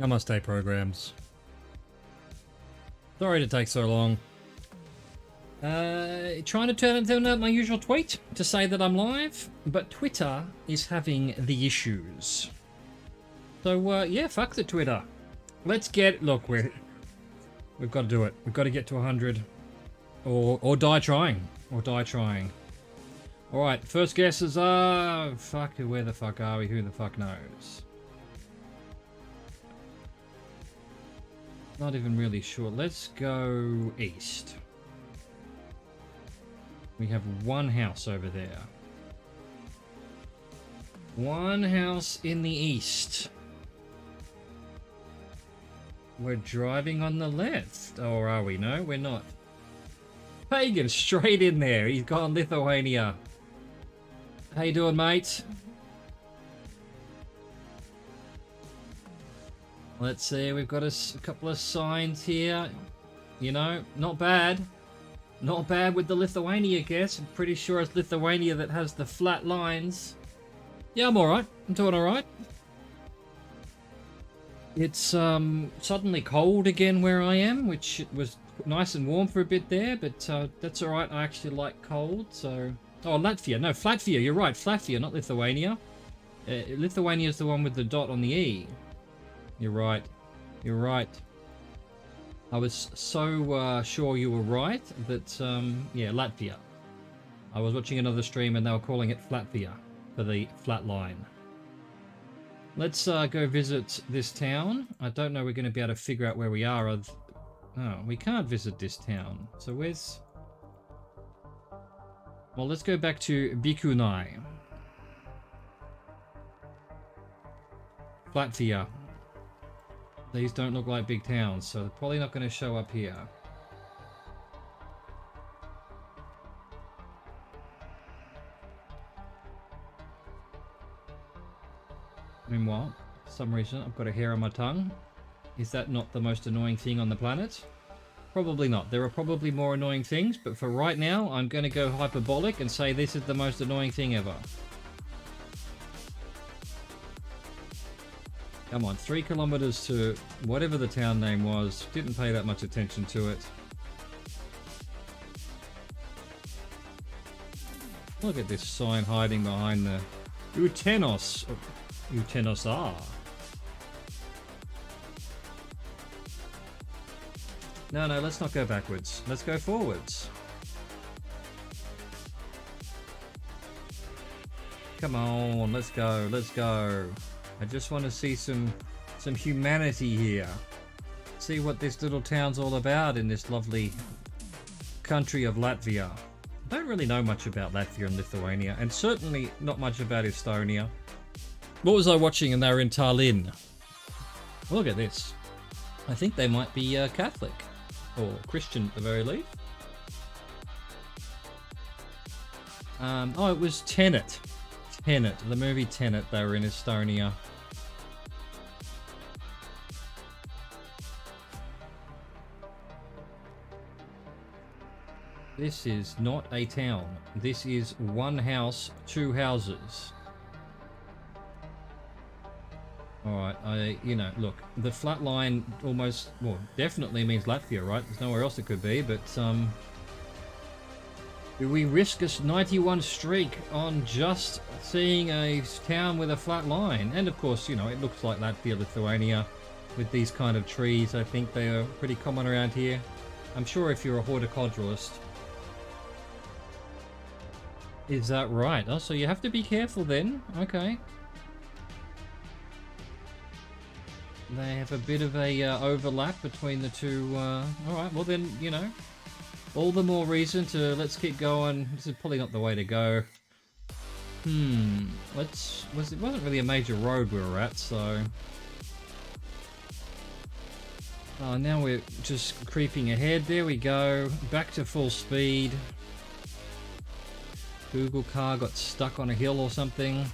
Namaste programs. Sorry to take so long. Trying to turn out my usual tweet to say that I'm live, but Twitter is having the issues. So yeah, fuck the Twitter. Let's get, look, we've got to do it. We've got to get to 100, or die trying, All right, first guesses are fuck. Where the fuck are we? Who the fuck knows? Not even really sure. Let's go east. We have one house over there. One house in the east. We're driving on the left. Or are we? No, we're not. Pagan, straight in there. He's gone Lithuania. How you doing, mate? Let's see, we've got a couple of signs here. You know, not bad. Not bad with the Lithuania guess. I'm pretty sure it's Lithuania that has the flat lines. Yeah, I'm alright. I'm doing alright. It's suddenly cold again where I am, which it was nice and warm for a bit there, but that's alright. I actually like cold, so... Oh, Latvia. No, Flatvia. You're right. Flatvia, not Lithuania. Lithuania is the one with the dot on the E. You're right. You're right. I was so sure you were right that, yeah, Latvia. I was watching another stream and they were calling it Flatvia for the flat line. Let's go visit this town. I don't know we're going to be able to figure out where we are. Oh, we can't visit this town. So where's... Well, let's go back to Bikunai. Latvia. These don't look like big towns, so they're probably not going to show up here. Meanwhile, for some reason, I've got a hair on my tongue. Is that not the most annoying thing on the planet? Probably not. There are probably more annoying things, but for right now, I'm going to go hyperbolic and say this is the most annoying thing ever. Come on, 3 kilometers to whatever the town name was. Didn't pay that much attention to it. Look at this sign hiding behind the Utenos. Utenos are. No, let's not go backwards. Let's go forwards. Come on, let's go, let's go. I just want to see some humanity here. See what this little town's all about in this lovely country of Latvia. I don't really know much about Latvia and Lithuania, and certainly not much about Estonia. What was I watching? And they were in Tallinn. Look at this. I think they might be Catholic. Or Christian at the very least. Oh, it was Tenet. Tenet, the movie Tenet, they were in Estonia. This is not a town. This is one house, 2 houses. Alright, you know, look, the flat line almost, well, definitely means Latvia, right? There's nowhere else it could be, but, do we risk a 91 streak on just seeing a town with a flat line? And of course, you know, it looks like Latvia, Lithuania, with these kind of trees. I think they are pretty common around here. I'm sure if you're a horticulturalist. Is that right? Oh, so you have to be careful then. Okay. They have a bit of a overlap between the two. Alright, well then, you know, all the more reason to let's keep going. This is probably not the way to go. It wasn't really a major road we were at, so... Oh, now we're just creeping ahead. There we go. Back to full speed. Google car got stuck on a hill or something.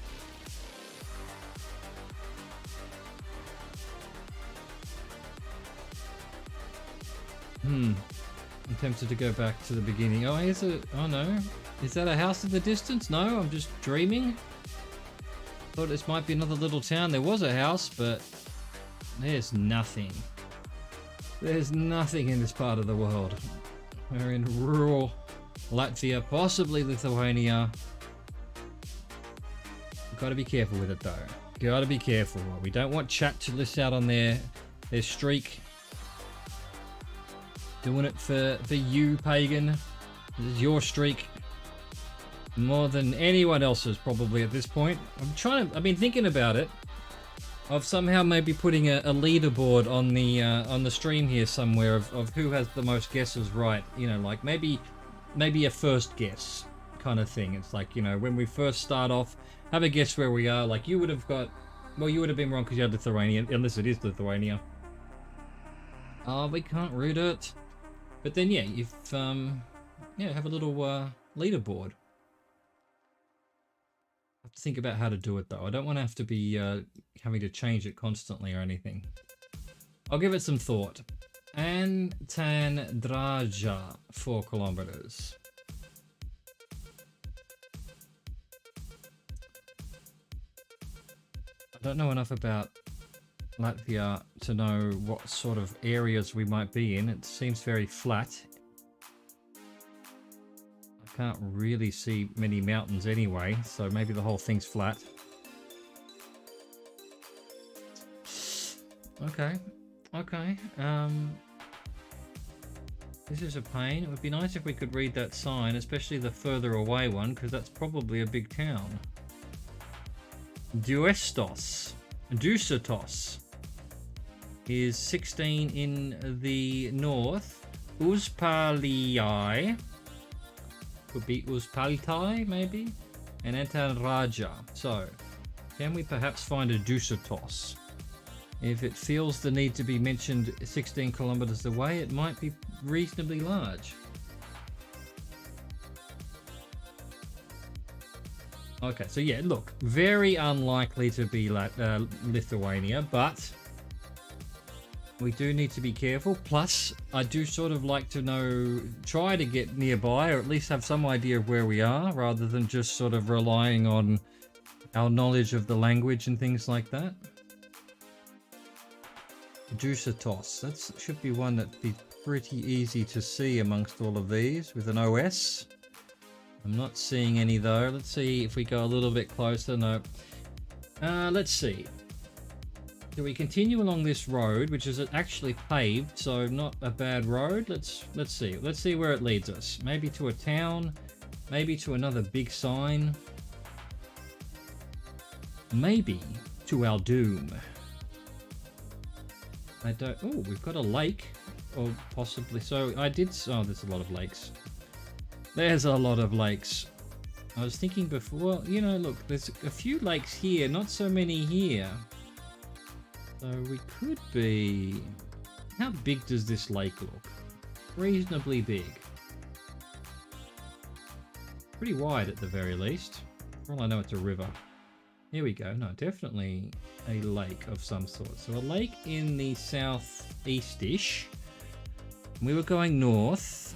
I'm tempted to go back to the beginning. Oh, here's a... Oh, no. Is that a house in the distance? No, I'm just dreaming. Thought this might be another little town. There was a house, but There's nothing. There's nothing in this part of the world. We're in rural Latvia, possibly Lithuania. Got to be careful with it though. Got to be careful. We don't want chat to miss out on their streak. Doing it for you, pagan. This is your streak. More than anyone else's probably at this point. I've been thinking about it. Of somehow maybe putting a leaderboard on the stream here somewhere of who has the most guesses right. You know, like maybe a first guess kind of thing. It's like, you know, when we first start off, have a guess where we are. Like you would have got, well, you would have been wrong because you had Lithuania, unless it is Lithuania. Oh, we can't read it. But then yeah, if yeah, have a little leaderboard. I have to think about how to do it though. I don't want to have to be having to change it constantly or anything. I'll give it some thought. Antandraja, 4 kilometers. I don't know enough about Latvia to know what sort of areas we might be in. It seems very flat. I can't really see many mountains anyway, so maybe the whole thing's flat. Okay. This is a pain. It would be nice if we could read that sign, especially the further away one, because that's probably a big town. Dusetos is 16 in the north. Uspalii could be Uspaltai maybe, and Antandraja. So, can we perhaps find a Dusetos? If it feels the need to be mentioned 16 kilometers away, it might be reasonably large. Okay, so yeah, look, very unlikely to be Lithuania, but we do need to be careful. Plus, I do sort of like to try to get nearby, or at least have some idea of where we are, rather than just sort of relying on our knowledge of the language and things like that. Dusetos, that should be one that'd be pretty easy to see amongst all of these with an OS. I'm not seeing any though. Let's see if we go a little bit closer. No. Let's see. Do we continue along this road, which is actually paved, so not a bad road? Let's see. Let's see where it leads us. Maybe to a town, maybe to another big sign, maybe to our doom. I don't. Oh, we've got a lake, or possibly. So I did. Oh, there's a lot of lakes. There's a lot of lakes. I was thinking before, well, you know, look, there's a few lakes here, not so many here. So we could be... How big does this lake look? Reasonably big. Pretty wide at the very least. For all I know, it's a river. Here we go. No, definitely a lake of some sort. So a lake in the southeast-ish. We were going north.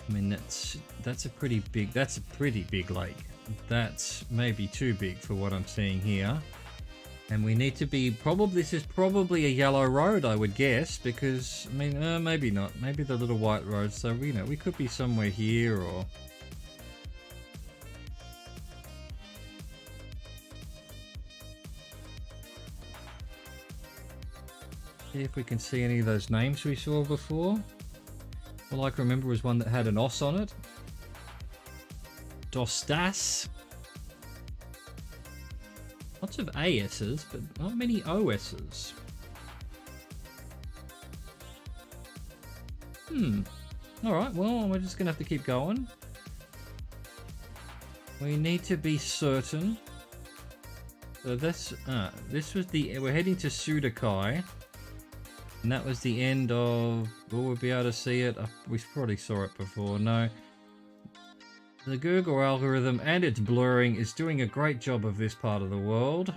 I mean, that's a pretty big lake. That's maybe too big for what I'm seeing here. And we need to be this is probably a yellow road, I would guess, because, I mean, maybe not. Maybe the little white road. So, you know, we could be somewhere here or... See if we can see any of those names we saw before. All I can remember was one that had an os on it. Dostas. Lots of AS's, but not many OS's. Alright, well, we're just going to have to keep going. We need to be certain. So this was we're heading to Sudakai. And that was the end of... Will we be able to see it? We probably saw it before. No. The Google algorithm and its blurring is doing a great job of this part of the world.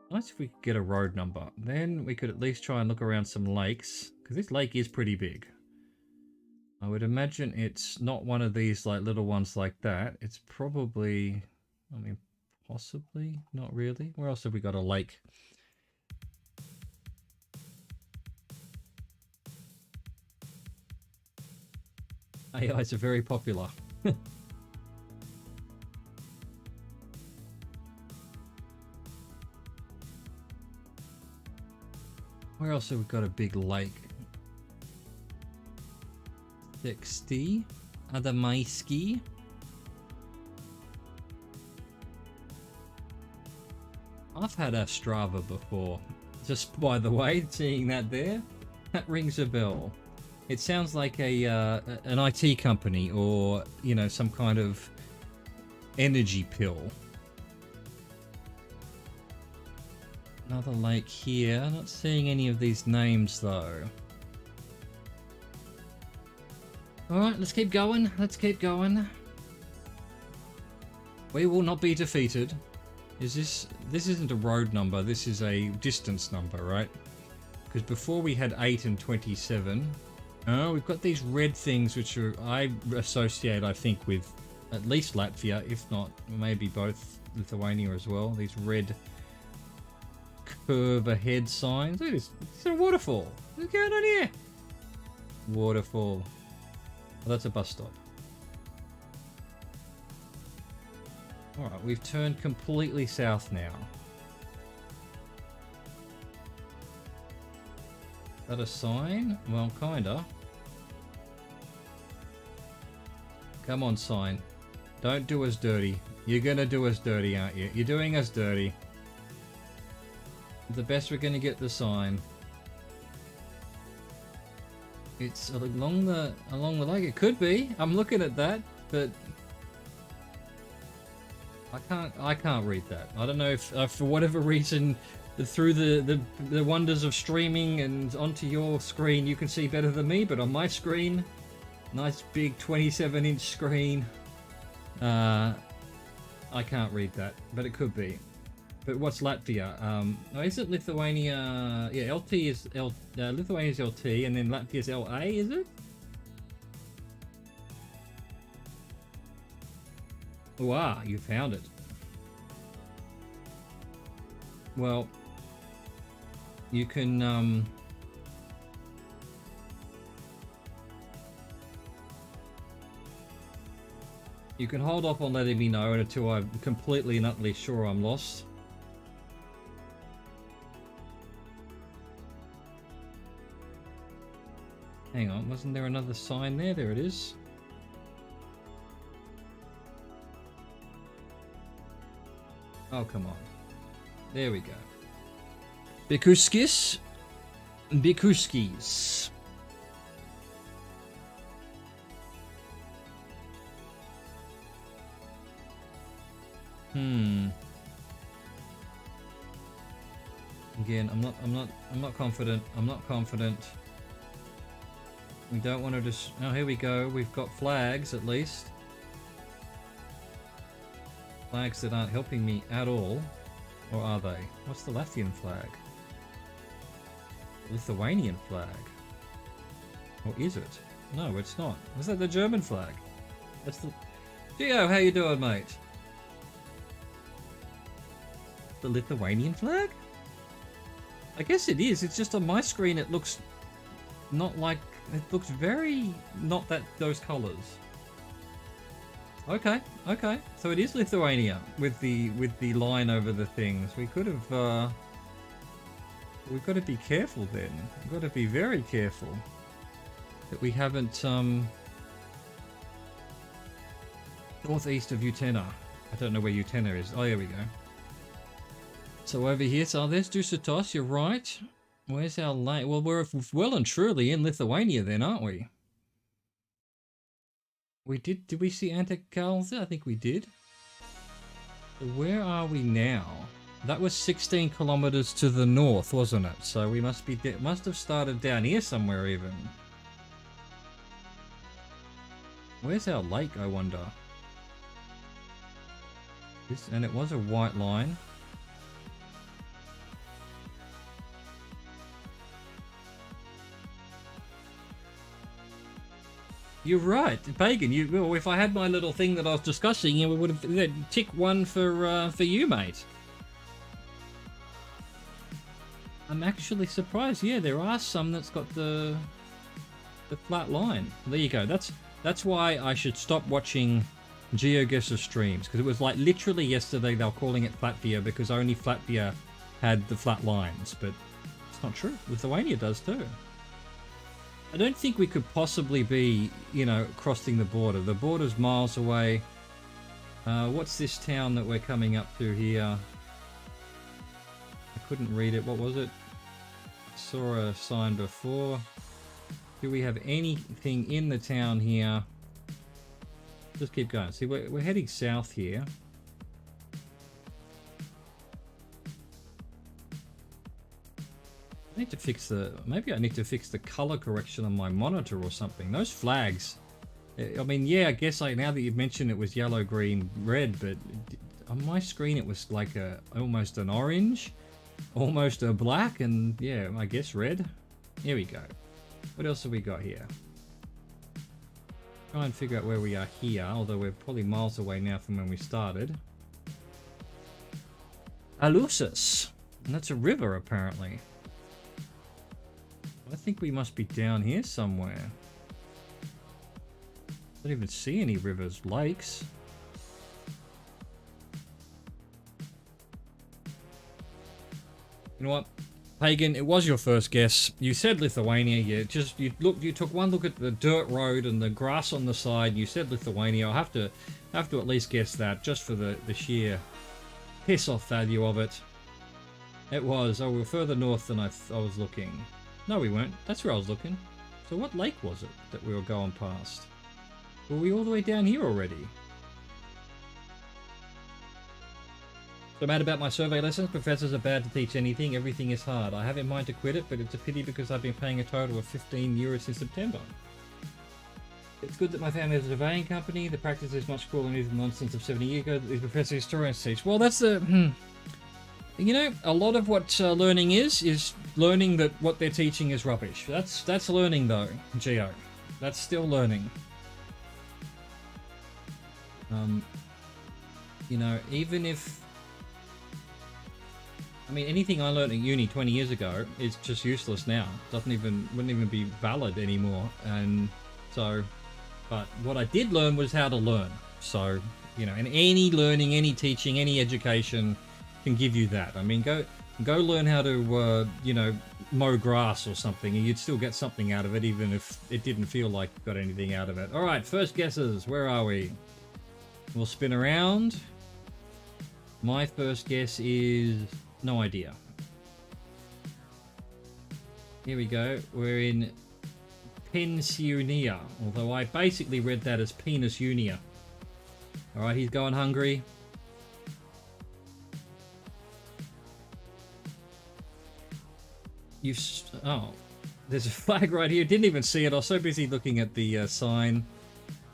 Nice if we could get a road number. Then we could at least try and look around some lakes. Because this lake is pretty big. I would imagine it's not one of these like little ones like that. It's probably... I mean, Possibly, not really. Where else have we got a lake? AIs are very popular. Where else have we got a big lake? 60. Adamaiski. I've had a Strava before. Just by the way, seeing that there, that rings a bell. It sounds like a an IT company or, you know, some kind of energy pill. Another lake here. I'm not seeing any of these names though. Alright, let's keep going. Let's keep going. We will not be defeated. This isn't a road number, this is a distance number, right? Because before we had 8 and 27. Oh, we've got these red things which are, I associate, I think, with at least Latvia, if not maybe both Lithuania as well. These red curve ahead signs. Look at this. It's a waterfall. What's going on here? Waterfall. Oh, that's a bus stop. Alright, we've turned completely south now. Is that a sign? Well, kinda. Come on, sign. Don't do us dirty. You're gonna do us dirty, aren't you? You're doing us dirty. The best we're gonna get the sign. It's along the lake. It could be. I'm looking at that, but I can't read that. I don't know if for whatever reason, through the wonders of streaming and onto your screen, you can see better than me. But on my screen, nice big 27-inch screen, I can't read that. But it could be. But what's Latvia? Oh, is it Lithuania? Yeah, LT is Lithuania is LT, and then Latvia is LA. Is it? Wow, you found it. Well, you can you can hold off on letting me know until I'm completely and utterly sure I'm lost. Hang on, wasn't there another sign there? There it is. Oh, come on. There we go. Bikuskis. Bikuskis. Again, I'm not confident. I'm not confident. We don't want to just... Oh, here we go. We've got flags, at least. Flags that aren't helping me at all. Or are they? What's the Latvian flag? Lithuanian flag. Or is it? No, it's not. Is that the German flag? That's the... Gio, how you doing, mate? The Lithuanian flag? I guess it is. It's just on my screen it looks not like... It looks very... not that... those colours. Okay, okay. So it is Lithuania with the line over the things. We could have... we've got to be careful then. We've got to be very careful that we haven't... northeast of Utena. I don't know where Utena is. Oh, here we go. So over here, so there's Dusatos, you're right. Where's our lane? Well, we're well and truly in Lithuania then, aren't we? We did we see Antakalza? I think we did. So where are we now? That was 16 kilometers to the north, wasn't it? So we must have started down here somewhere even. Where's our lake, I wonder? This, and it was a white line. You're right, Pagan. Well, if I had my little thing that I was discussing, we would have tick one for you, mate. I'm actually surprised. Yeah, there are some that's got the flat line. There you go. That's why I should stop watching GeoGuessr streams, because it was like literally yesterday they were calling it Flatvia because only Flatvia had the flat lines, but it's not true. Lithuania does too. I don't think we could possibly be, you know, crossing the border. The border's miles away. What's this town that we're coming up to here? I couldn't read it. What was it? I saw a sign before. Do we have anything in the town here? Just keep going. See, we're heading south here. I need to fix maybe I need to fix the color correction on my monitor or something. Those flags, I mean, yeah, I guess now that you've mentioned it was yellow, green, red, but on my screen it was like almost an orange, almost a black, and yeah, I guess red. Here we go. What else have we got here? Try and figure out where we are here, although we're probably miles away now from when we started. Alusis, and that's a river apparently. I think we must be down here somewhere. Don't even see any rivers, lakes. You know what, Pagan? It was your first guess. You said Lithuania. You took one look at the dirt road and the grass on the side. You said Lithuania. I'll have to at least guess that just for the sheer piss off value of it. It was. Oh, we were further north than I was looking. No, we weren't. That's where I was looking. So what lake was it that we were going past? Were we all the way down here already? So mad about my survey lessons. Professors are bad to teach anything. Everything is hard. I have in mind to quit it, but it's a pity because I've been paying a total of 15 euros since September. It's good that my family has a surveying company. The practice is much cooler than the nonsense of 70 years ago that these professor historians teach. Well, that's the... You know, a lot of what learning is learning that what they're teaching is rubbish. That's learning though, Geo. That's still learning. You know, even if... I mean, anything I learned at uni 20 years ago is just useless now. Wouldn't even be valid anymore. And so, but what I did learn was how to learn. So, you know, and any learning, any teaching, any education can give you that. I mean, go learn how to, you know, mow grass or something, and you'd still get something out of it, even if it didn't feel like you got anything out of it. All right, first guesses. Where are we? We'll spin around. My first guess is no idea. Here we go. We're in Pensionia, although I basically read that as Penis Unia. All right, he's going hungry. Oh, there's a flag right here. Didn't even see it. I was so busy looking at the sign.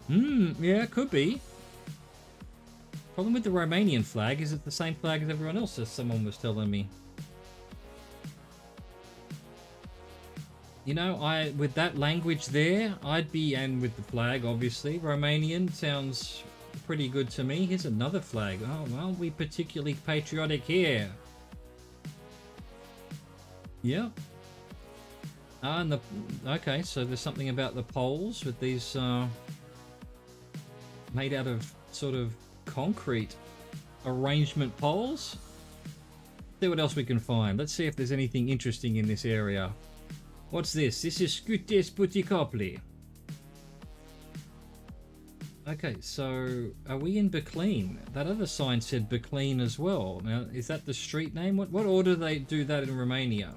Yeah, could be. Problem with the Romanian flag is it the same flag as everyone else, as someone was telling me. You know, with that language there, I'd be, and with the flag, obviously, Romanian sounds pretty good to me. Here's another flag. Oh, well, we particularly patriotic here. Yeah. And okay, so there's something about the poles with these made out of sort of concrete arrangement poles. See what else we can find. Let's see if there's anything interesting in this area. What's this? This is Skutes Butikopli. Okay, so are we in Bekleen? That other sign said Bekleen as well. Now, is that the street name? What order do they do that in Romania?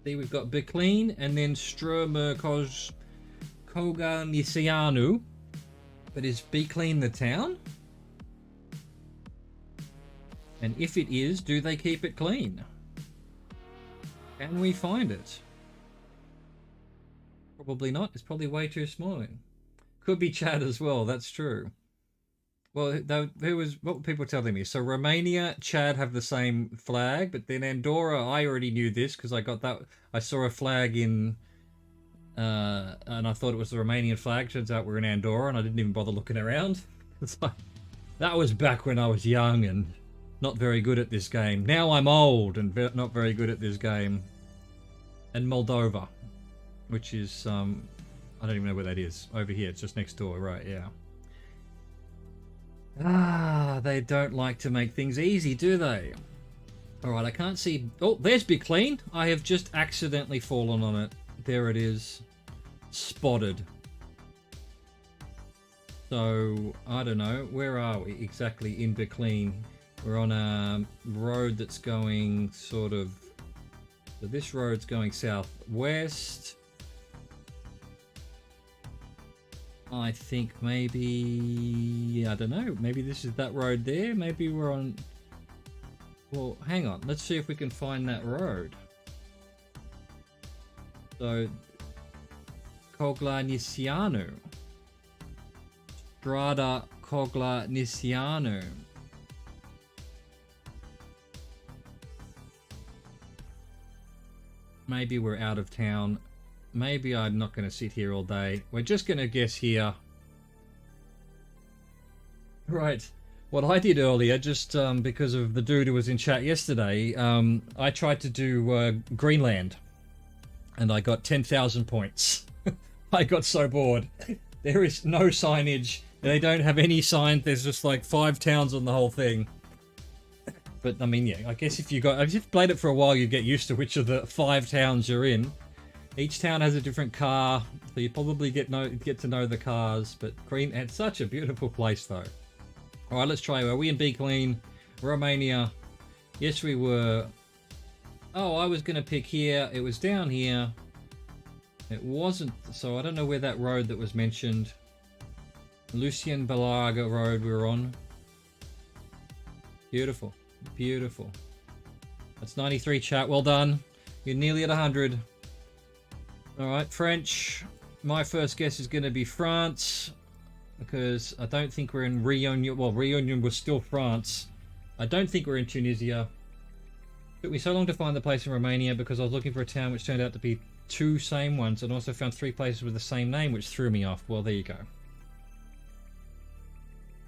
See, we've got Bekleen and then Koganisianu. But is Bekleen the town? And if it is, do they keep it clean? Can we find it? Probably not. It's probably way too small. Could be Chad as well. That's true. Well, what were people telling me? So Romania, Chad have the same flag, but then Andorra, I already knew this because I got that. I saw a flag in and I thought it was the Romanian flag. Turns out we're in Andorra, and I didn't even bother looking around. It's like, that was back when I was young and not very good at this game. Now I'm old and not very good at this game. And Moldova, which is, I don't even know where that is. Over here, it's just next door, right, yeah. Ah, they don't like to make things easy, do they? Alright, I can't see... Oh, there's Be Clean. I have just accidentally fallen on it. There it is. Spotted. So, I don't know. Where are we exactly in Be Clean? We're on a road that's going sort of... So this road's going southwest. I think maybe... I don't know. Maybe this is that road there. Maybe we're on... Well, hang on. Let's see if we can find that road. So, Coglanisianu. Strada Coglanisianu. Maybe we're out of town. Maybe I'm not going to sit here all day. We're just going to guess here. Right. What I did earlier, just because of the dude who was in chat yesterday, I tried to do Greenland. And I got 10,000 points. I got so bored. There is no signage. They don't have any signs. There's just like 5 towns on the whole thing. But I mean, yeah, I guess if you've played it for a while, you get used to which of the 5 towns you're in. Each town has a different car, so you probably get to know the cars. But it's such a beautiful place, though. All right, let's try. Are we in Be Clean, Romania? Yes, we were. Oh, I was gonna pick here. It was down here. It wasn't. So I don't know where that road that was mentioned. Lucien Balaga Road we were on. Beautiful, beautiful. That's 93 chat. Well done. You're nearly at 100. All right, French. My first guess is going to be France, because I don't think we're in Réunion. Well, Réunion was still France. I don't think we're in Tunisia. It took me so long to find the place in Romania because I was looking for a town which turned out to be 2 same ones, and also found 3 places with the same name, which threw me off. Well, there you go.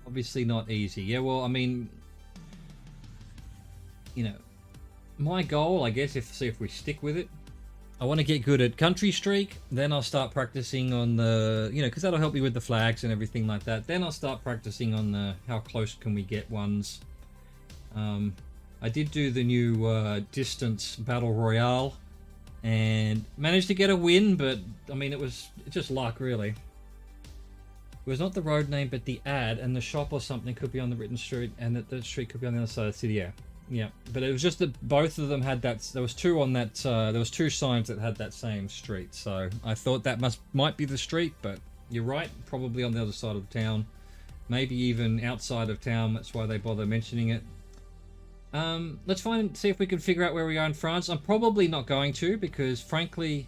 Obviously not easy. Yeah, well, I mean, you know, my goal, I guess, see if we stick with it, I want to get good at country streak, then I'll start practicing on the, you know, because that'll help me with the flags and everything like that. Then I'll start practicing on the how close can we get ones. I did do the new distance battle royale and managed to get a win, but I mean, it was just luck, really. It was not the road name, but the ad, and the shop or something could be on the written street, and that the street could be on the other side of the city. Yeah. Yeah, but it was just that both of them had that. There was 2 on that. There was 2 signs that had that same street. So I thought that might be the street, but you're right. Probably on the other side of the town, maybe even outside of town. That's why they bother mentioning it. Let's see if we can figure out where we are in France. I'm probably not going to, because frankly,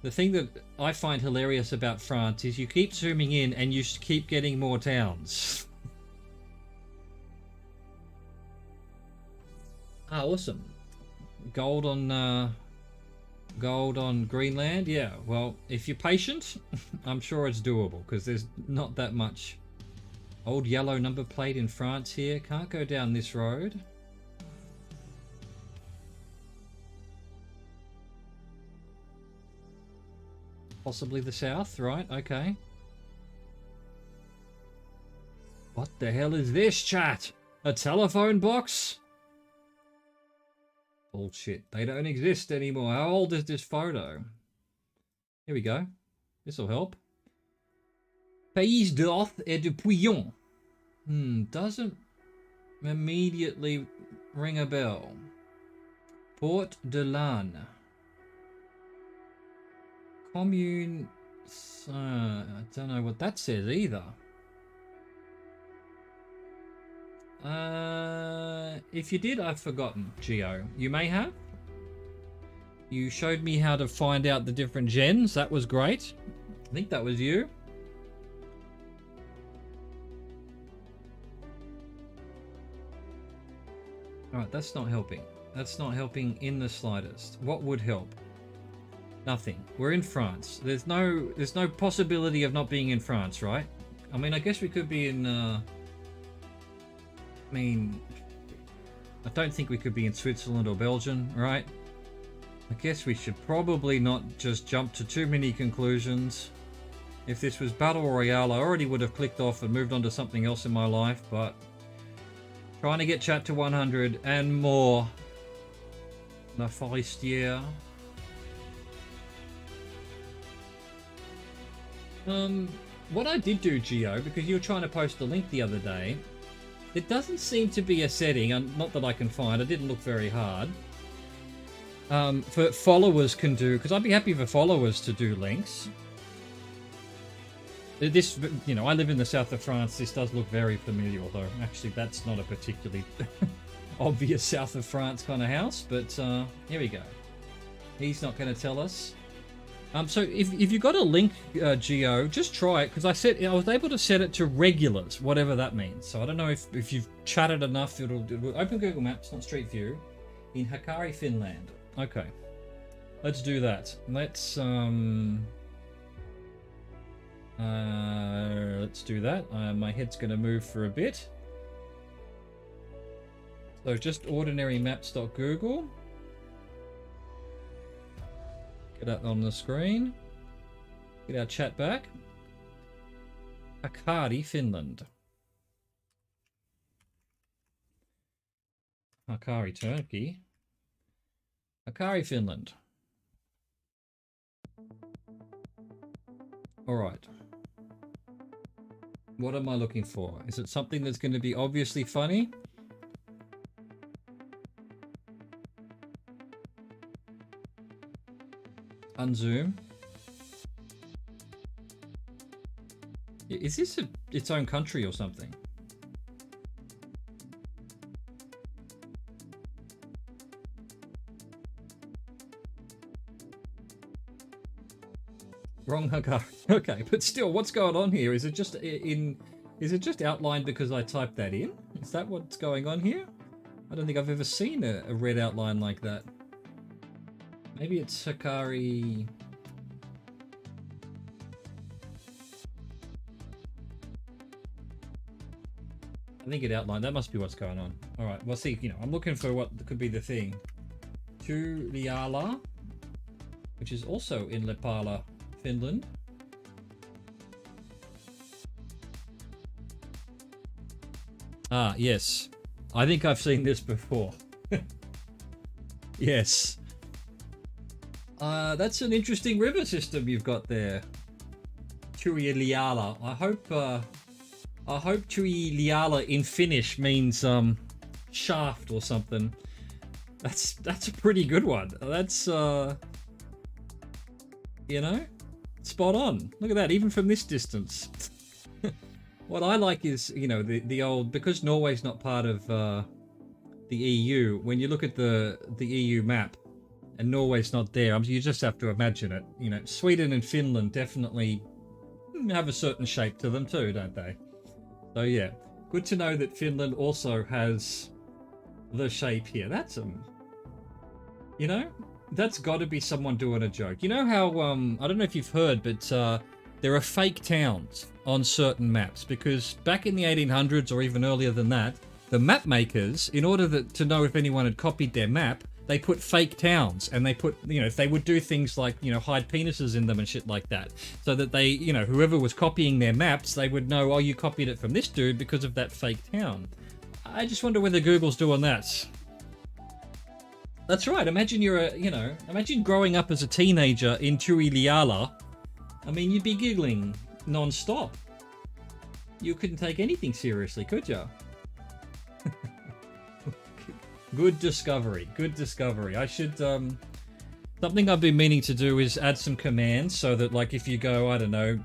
the thing that I find hilarious about France is you keep zooming in and you keep getting more towns. Ah, awesome. Gold on Greenland. Yeah, well, if you're patient, I'm sure it's doable, because there's not that much. Old yellow number plate in France here. Can't go down this road. Possibly the south, right? Okay. What the hell is this, chat? A telephone box? Bullshit. They don't exist anymore. How old is this photo? Here we go. This'll help. Pays d'Orth et de Pouillon. Doesn't immediately ring a bell. Port de Lanne. Commune... I don't know what that says either. If you did, I've forgotten, Geo. You may have. You showed me how to find out the different gens. That was great. I think that was you. Alright, that's not helping. That's not helping in the slightest. What would help? Nothing. We're in France. There's no possibility of not being in France, right? I mean, I guess we could be in, I mean, I don't think we could be in Switzerland or Belgium, right? I guess we should probably not just jump to too many conclusions. If this was Battle Royale, I already would have clicked off and moved on to something else in my life, but trying to get chat to 100 and more. La Forestière. What I did do, Geo, because you were trying to post a link the other day, it doesn't seem to be a setting, not that I can find, I didn't look very hard, for followers can do, because I'd be happy for followers to do links. This, you know, I live in the south of France, this does look very familiar, although actually that's not a particularly obvious south of France kind of house, but here we go. He's not going to tell us. So if you got a link, Geo, just try it, because I was able to set it to regulars, whatever that means. So I don't know if you've chatted enough, it'll open Google Maps, not Street View, in Hakari, Finland. Okay, let's do that. Let's do that. My head's going to move for a bit. So just ordinarymaps.google. Get that on the screen. Get our chat back. Hakari, Finland. Hakari, Turkey. Hakari, Finland. Alright. What am I looking for? Is it something that's going to be obviously funny? Unzoom. Is this its own country or something? Wrong Hakari. Okay, but still, what's going on here? Is it just outlined because I typed that in? Is that what's going on here? I don't think I've ever seen a red outline like that. Maybe it's Hakari. I think it outlined. That must be what's going on. All right. Well, see, you know, I'm looking for what could be the thing. Tuliala, which is also in Lepala, Finland. Ah, yes. I think I've seen this before. Yes. That's an interesting river system you've got there. Tuiliala. I hope Tuiliala in Finnish means shaft or something. That's a pretty good one. That's you know, spot on. Look at that, even from this distance. What I like is, you know, the old, because Norway's not part of the EU. When you look at the EU map, and Norway's not there, you just have to imagine it. You know, Sweden and Finland definitely have a certain shape to them too, don't they? So yeah, good to know that Finland also has the shape here. That's you know, that's got to be someone doing a joke. You know how I don't know if you've heard, but there are fake towns on certain maps, because back in the 1800s or even earlier than that, the map makers, in order to know if anyone had copied their map, they put fake towns, and they put, you know, they would do things like, you know, hide penises in them and shit like that, so that they, you know, whoever was copying their maps, they would know, oh, you copied it from this dude because of that fake town. I just wonder whether Google's doing that. That's right. Imagine imagine growing up as a teenager in Tuiliala. I mean, you'd be giggling non-stop. You couldn't take anything seriously, could you? Good discovery. Good discovery. I should, something I've been meaning to do is add some commands so that, like, if you go, I don't know, !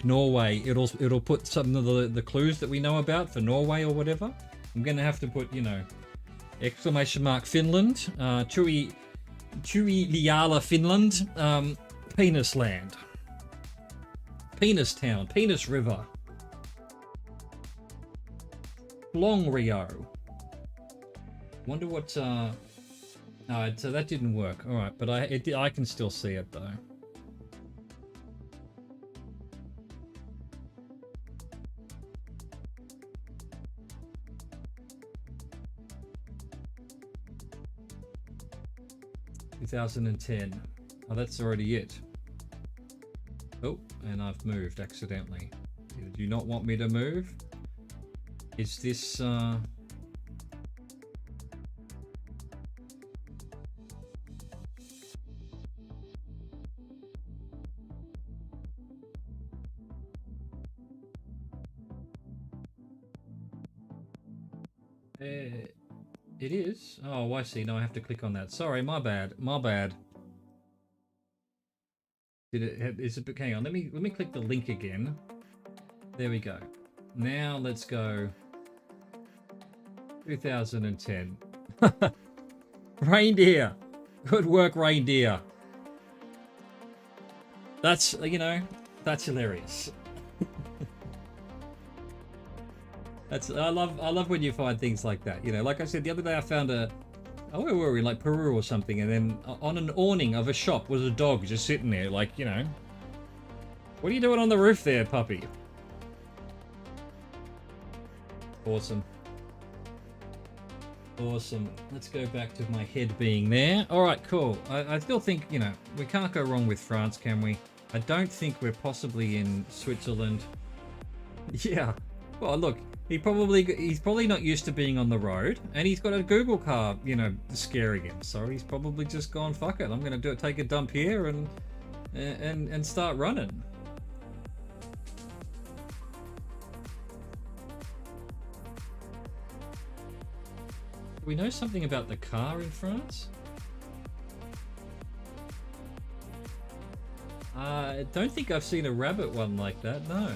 Norway, it'll put some of the clues that we know about for Norway or whatever. I'm going to have to put, you know, ! Finland, Tuiliala, Finland, Penis Land, Penis Town, Penis River, Long Rio. Wonder what Alright, so that didn't work. Alright, but I can still see it though. (2010). Oh, that's already it. Oh, and I've moved accidentally. Do you not want me to move? Is this, it is? Oh, I see. No, I have to click on that. Sorry, my bad. My bad. Did it? Is it? Hang on. Let me click the link again. There we go. Now let's go. 2010. Reindeer. Good work, reindeer. That's, you know, that's hilarious. I love when you find things like that. You know, like I said the other day, I found where were we? Like Peru or something, and then on an awning of a shop was a dog just sitting there, like, you know, what are you doing on the roof there, puppy? Awesome. Awesome. Let's go back to my head being there. All right, cool. I still think, you know, we can't go wrong with France, can we? I don't think we're possibly in Switzerland. Yeah. Well, look, he's probably not used to being on the road, and he's got a Google car, you know, scaring him. So he's probably just gone, fuck it, I'm gonna take a dump here and start running. Do we know something about the car in France? I don't think I've seen a rabbit one like that, no.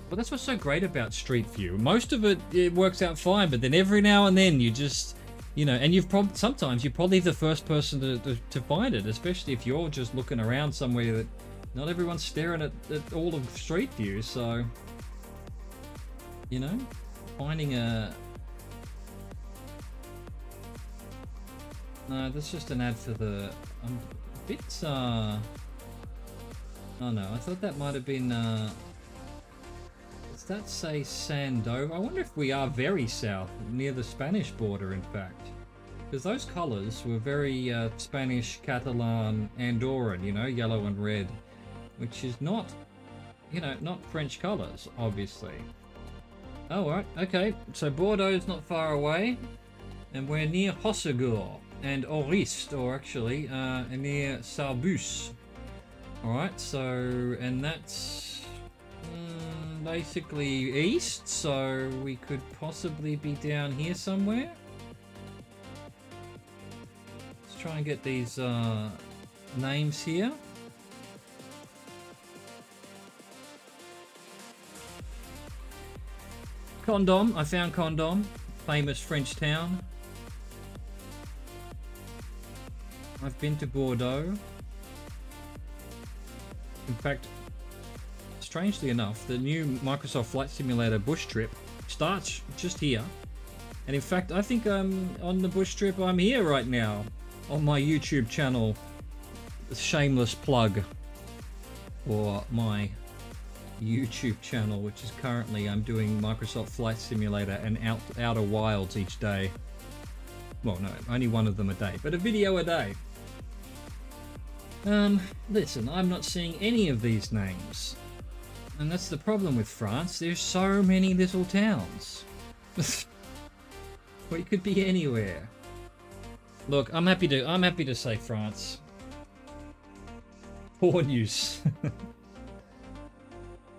Well, that's what's so great about Street View. Most of it works out fine, but then every now and then you just, you know, and sometimes you're probably the first person to find it, especially if you're just looking around somewhere that not everyone's staring at all of Street View, so, you know, finding a... No, that's just an ad for the... I'm a bit, oh no, I thought that might have been, does that say Sandover? I wonder if we are very south, near the Spanish border, in fact. Because those colours were very Spanish, Catalan, Andorran, you know, yellow and red. Which is not, you know, not French colours, obviously. Oh, right, okay. So Bordeaux's not far away. And we're near Hossegor and Orist, or actually, near Sarbus. Alright, so, and that's... basically east, so we could possibly be down here somewhere. Let's try and get these names here. Condom, I found Condom, famous French town. I've been to Bordeaux. In fact, strangely enough, the new Microsoft Flight Simulator bush trip starts just here. And in fact, I think I'm on the bush trip. I'm here right now on my YouTube channel. Shameless plug for my YouTube channel, which is currently I'm doing Microsoft Flight Simulator and Outer Wilds each day. Well, no, only one of them a day, but a video a day. Listen, I'm not seeing any of these names. And that's the problem with France. There's so many little towns. We could be anywhere. Look, I'm happy to say France. Poor news.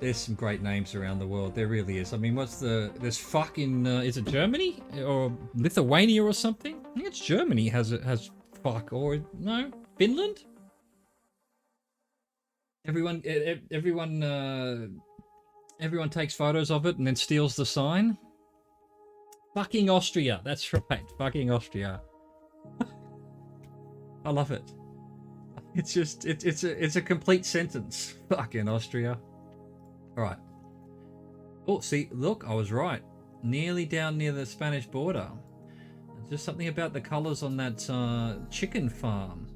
There's some great names around the world. There really is. I mean, there's fucking, is it Germany or Lithuania or something? I think it's Germany has fuck, or no, Finland? Everyone takes photos of it and then steals the sign. Fucking Austria. That's right. Fucking Austria. I love it. It's just, it's a complete sentence. Fucking Austria. All right. Oh, see, look, I was right. Nearly down near the Spanish border. Just something about the colors on that chicken farm.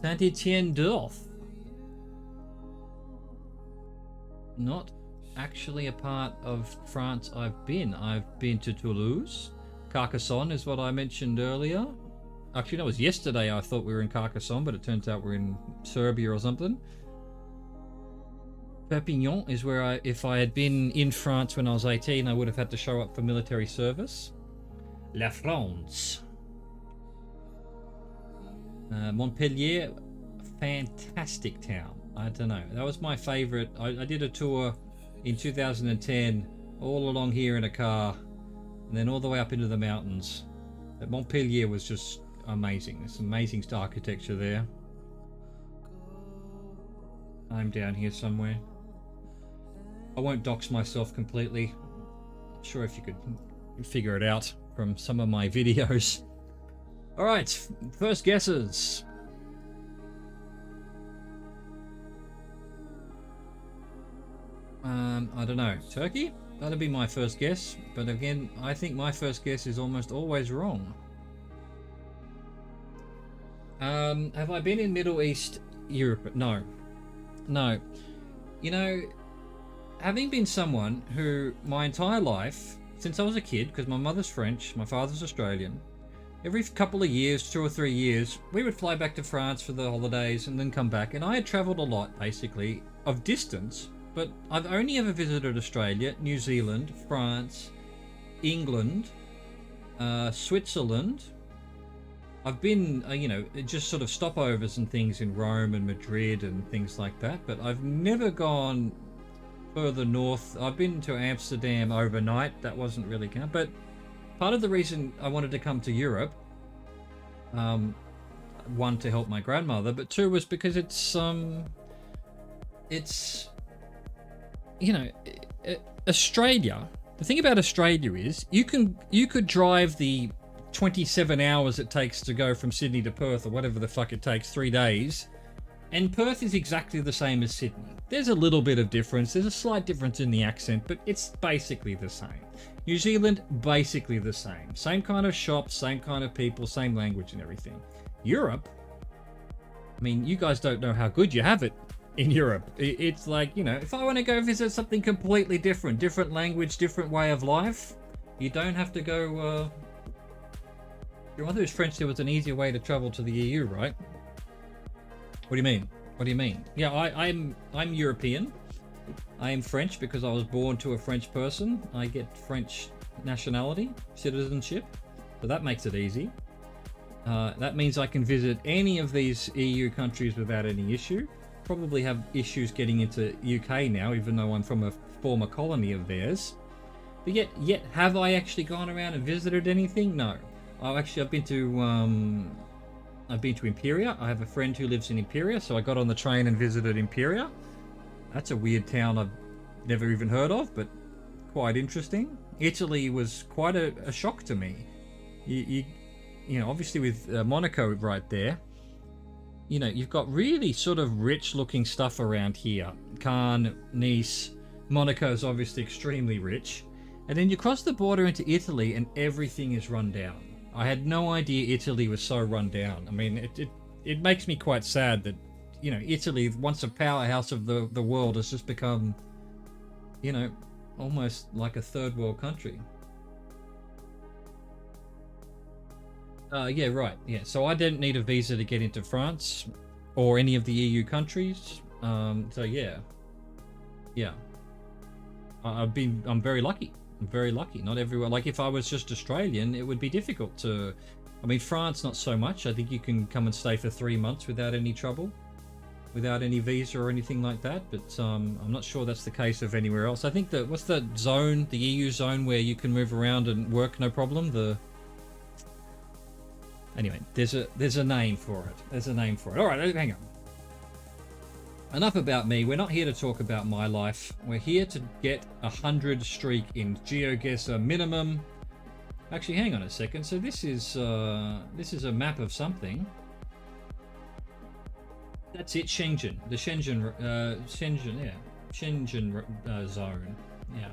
Saint-Étienne d'Orth. Not actually a part of France I've been. I've been to Toulouse. Carcassonne is what I mentioned earlier. Actually, that was yesterday. I thought we were in Carcassonne, but it turns out we're in Serbia or something. Perpignan is where if I had been in France when I was 18, I would have had to show up for military service. La France. Montpellier, fantastic town. I don't know. That was my favorite. I did a tour in 2010 all along here in a car and then all the way up into the mountains. But Montpellier was just amazing. There's amazing architecture there. I'm down here somewhere. I won't dox myself completely. I'm sure if you could figure it out from some of my videos. Alright, first guesses. I don't know. Turkey? That'd be my first guess. But again, I think my first guess is almost always wrong. Have I been in Middle East Europe? No. No. You know, having been someone who my entire life, since I was a kid, because my mother's French, my father's Australian, every couple of years, 2 or 3 years, we would fly back to France for the holidays and then come back. And I had travelled a lot, basically, of distance. But I've only ever visited Australia, New Zealand, France, England, Switzerland. I've been, you know, just sort of stopovers and things in Rome and Madrid and things like that. But I've never gone further north. I've been to Amsterdam overnight. That wasn't really count. But part of the reason I wanted to come to Europe, one, to help my grandmother, but two was because it's you know, Australia. The thing about Australia is you could drive the 27 hours it takes to go from Sydney to Perth or whatever the fuck it takes, 3 days, and Perth is exactly the same as Sydney. There's a little bit of difference. There's a slight difference in the accent, but it's basically the same. New Zealand, basically the same. Same kind of shops, same kind of people, same language and everything. Europe, I mean, you guys don't know how good you have it in Europe. It's like, you know, if I want to go visit something completely different, different language, different way of life, you don't have to go, your mother is French, there was an easier way to travel to the EU, right? What do you mean? What do you mean? Yeah, I'm European. I am French because I was born to a French person. I get French nationality, citizenship, so that makes it easy. That means I can visit any of these EU countries without any issue. Probably have issues getting into UK now, even though I'm from a former colony of theirs. But yet have I actually gone around and visited anything? No. I've been to Imperia. I have a friend who lives in Imperia, so I got on the train and visited Imperia. That's a weird town I've never even heard of, but quite interesting. Italy was quite a shock to me. You know, obviously with Monaco right there, you know, you've got really sort of rich looking stuff around here. Cannes, Nice, Monaco's obviously extremely rich. And then you cross the border into Italy and everything is run down. I had no idea Italy was so run down. I mean, it makes me quite sad that, you know, Italy, once a powerhouse of the world, has just become, you know, almost like a third world country. Yeah, right. Yeah, so I didn't need a visa to get into France or any of the EU countries. So yeah, I'm very lucky. I'm very lucky. Not everywhere. Like if I was just Australian, it would be difficult to. I mean, France, not so much. I think you can come and stay for 3 months without any trouble, without any visa or anything like that. But I'm not sure that's the case of anywhere else. I think that what's the zone, the EU zone, where you can move around and work no problem. Anyway, there's a name for it. There's a name for it. All right, hang on. Enough about me. We're not here to talk about my life. We're here to get 100 streak in GeoGuessr minimum. Actually, hang on a second. So this is a map of something. That's it, Shenzhen. The Shenzhen zone. Yeah.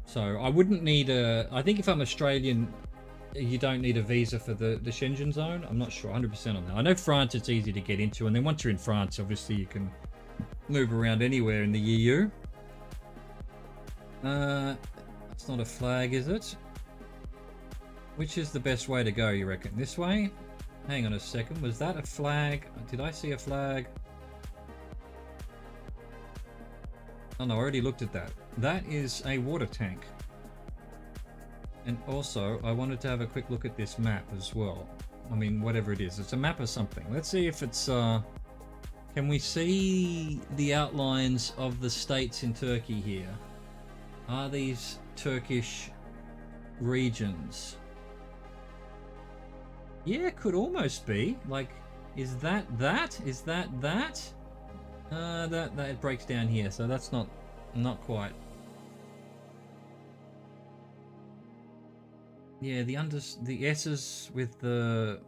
So I wouldn't need a. I think if I'm Australian, you don't need a visa for the Schengen zone. I'm not sure 100% on that. I know France, it's easy to get into, and then once you're in France, obviously you can move around anywhere in the EU. It's not a flag, is it? Which is the best way to go, you reckon? This way? Hang on a second. Was that a flag? Did I see a flag? Oh no, I already looked at that. That is a water tank. And also, I wanted to have a quick look at this map as well. I mean, whatever it is. It's a map or something. Let's see if it's... Can we see the outlines of the states in Turkey here? Are these Turkish regions? Yeah, could almost be. Like, is that that? Is that that? That breaks down here, so that's not quite. Yeah, the S's with the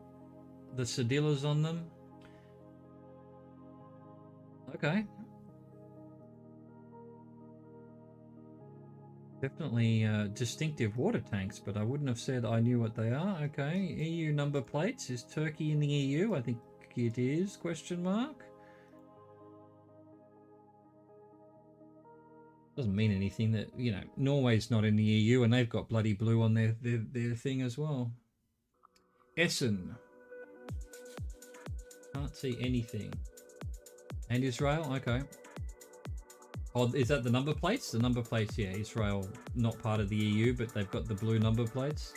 cedillas on them. Okay. Definitely distinctive water tanks, but I wouldn't have said I knew what they are. Okay, EU number plates. Is Turkey in the EU? I think it is, question mark. Doesn't mean anything that, you know, Norway's not in the EU and they've got bloody blue on their thing as well. Essen. Can't see anything. And Israel? Okay. Oh, is that the number plates? The number plates, yeah. Israel, not part of the EU, but they've got the blue number plates.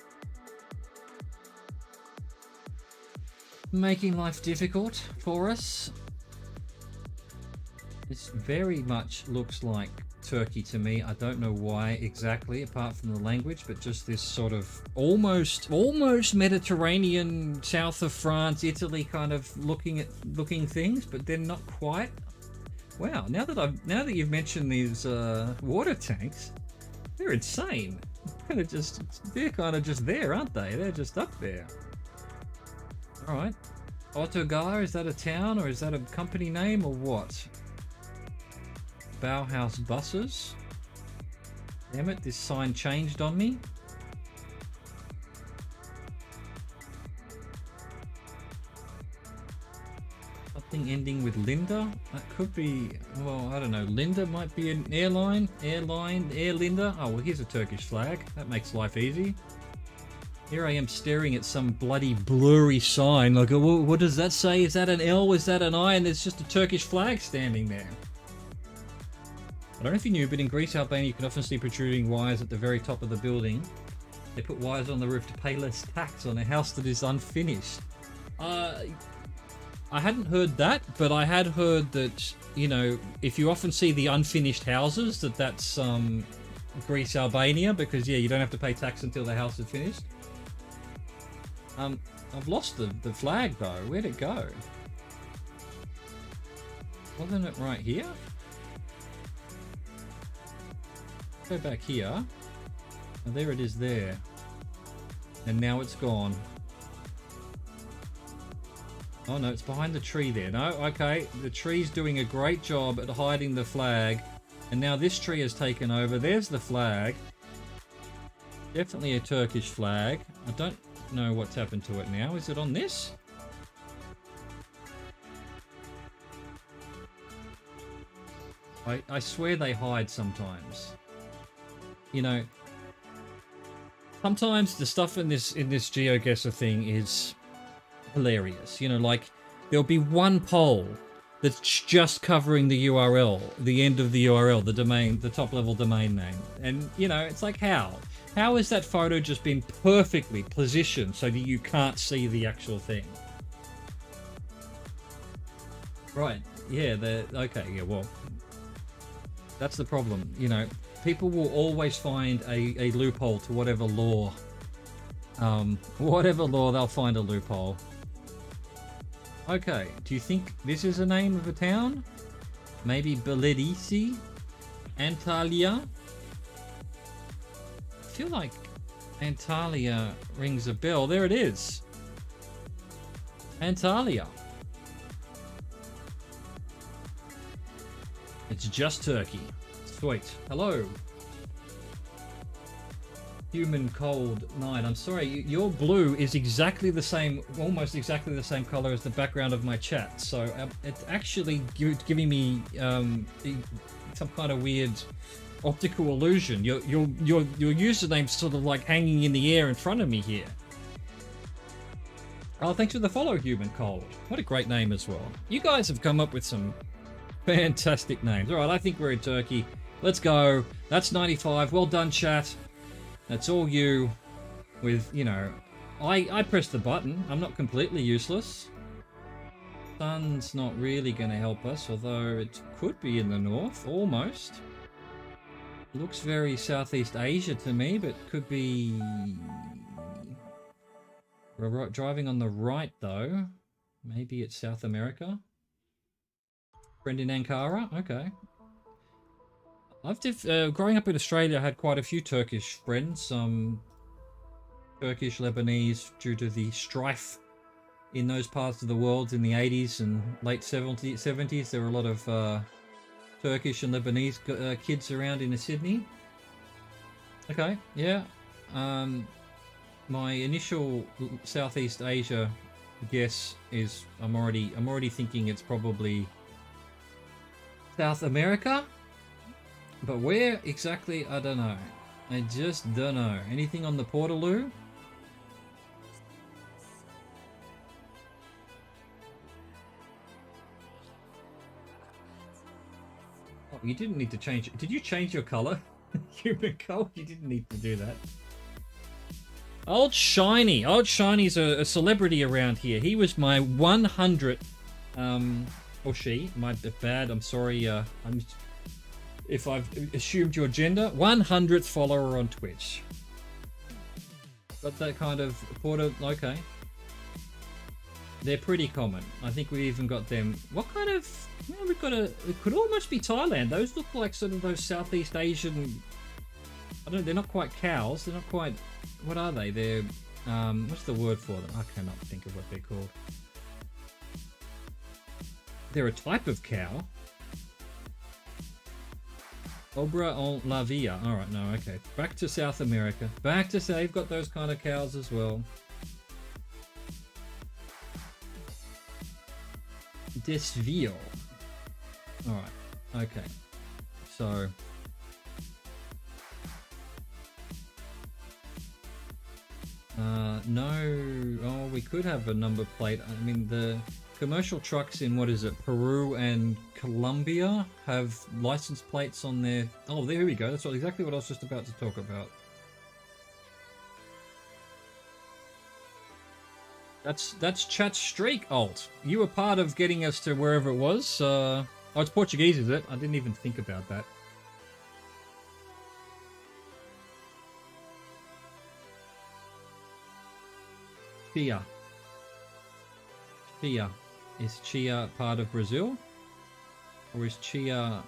Making life difficult for us. This very much looks like Turkey to me. I don't know why exactly, apart from the language, but just this sort of almost Mediterranean, south of France, Italy kind of looking things, but then not quite. Wow, now that you've mentioned these water tanks, they're insane. They're kind of just there, aren't they? They're just up there. All right, Autogar, is that a town or is that a company name or what? Bauhaus buses. Damn it, this sign changed on me. Something ending with Linda. That could be, well, I don't know. Linda might be an airline. Air Linda. Oh, well, here's a Turkish flag. That makes life easy. Here I am staring at some bloody blurry sign. Like, what does that say? Is that an L? Is that an I? And there's just a Turkish flag standing there. I don't know if you knew, but in Greece, Albania, you can often see protruding wires at the very top of the building. They put wires on the roof to pay less tax on a house that is unfinished. I hadn't heard that, but I had heard that, you know, if you often see the unfinished houses, that's Greece, Albania, because, yeah, you don't have to pay tax until the house is finished. I've lost the flag, though. Where'd it go? Wasn't it right here? Go back here. Oh, there it is there. And now it's gone. Oh no, it's behind the tree there. No, okay. The tree's doing a great job at hiding the flag. And now this tree has taken over. There's the flag. Definitely a Turkish flag. I don't know what's happened to it now. Is it on this? I swear they hide sometimes. You know, sometimes the stuff in this GeoGuessr thing is hilarious. You know, like there'll be one poll that's just covering the URL, the end of the URL, the domain, the top level domain name. And you know, it's like how has that photo just been perfectly positioned so that you can't see the actual thing? Right. Yeah, okay, yeah, well, that's the problem, you know. People will always find a loophole to whatever law. Whatever law, they'll find a loophole. Okay, do you think this is a name of a town? Maybe Beledisi? Antalya? I feel like Antalya rings a bell. There it is. Antalya. It's just Turkey. Sweet. Hello. Human cold night. I'm sorry, your blue is exactly the same, almost exactly the same color as the background of my chat. So it's actually giving me some kind of weird optical illusion. Your username's sort of like hanging in the air in front of me here. Oh, thanks for the follow, Human Cold. What a great name as well. You guys have come up with some fantastic names. All right, I think we're in Turkey. Let's go. That's 95. Well done, chat. That's all you with, you know, I pressed the button. I'm not completely useless. Sun's not really going to help us, although it could be in the north, almost. Looks very Southeast Asia to me, but could be... We're driving on the right, though. Maybe it's South America. Friend in Ankara? Okay. Growing up in Australia, I had quite a few Turkish friends. Turkish, Lebanese, due to the strife in those parts of the world in the 80s and late 70s. There were a lot of Turkish and Lebanese kids around in Sydney. Okay, yeah. My initial Southeast Asia guess is I'm already thinking it's probably South America. But where exactly, I don't know. I just don't know. Anything on the Portaloo? Oh, you didn't need to change it. Did you change your color? Human Cold? You didn't need to do that. Old Shiny. Old Shiny's a celebrity around here. He was my 100th, or she, my bad, I'm sorry, if I've assumed your gender, 100th follower on Twitch. Got that kind of okay. They're pretty common. I think we even got them. What kind of, yeah, we've got it could almost be Thailand. Those look like sort of those Southeast Asian, I don't know, they're not quite cows. They're not quite, what are they? They're, what's the word for them? I cannot think of what they're called. They're a type of cow. Obra en la Via. Alright, no, okay. Back to South America. Back to say, they've got those kind of cows as well. Desvio. Alright, okay. So... no... Oh, we could have a number plate. I mean, the... commercial trucks in, what is it, Peru and Colombia have license plates on their... Oh, there we go. That's exactly what I was just about to talk about. That's chat streak, Alt. You were part of getting us to wherever it was. Oh, it's Portuguese, is it? I didn't even think about that. Chia. Chia. Is Chia part of Brazil? Or is Chia...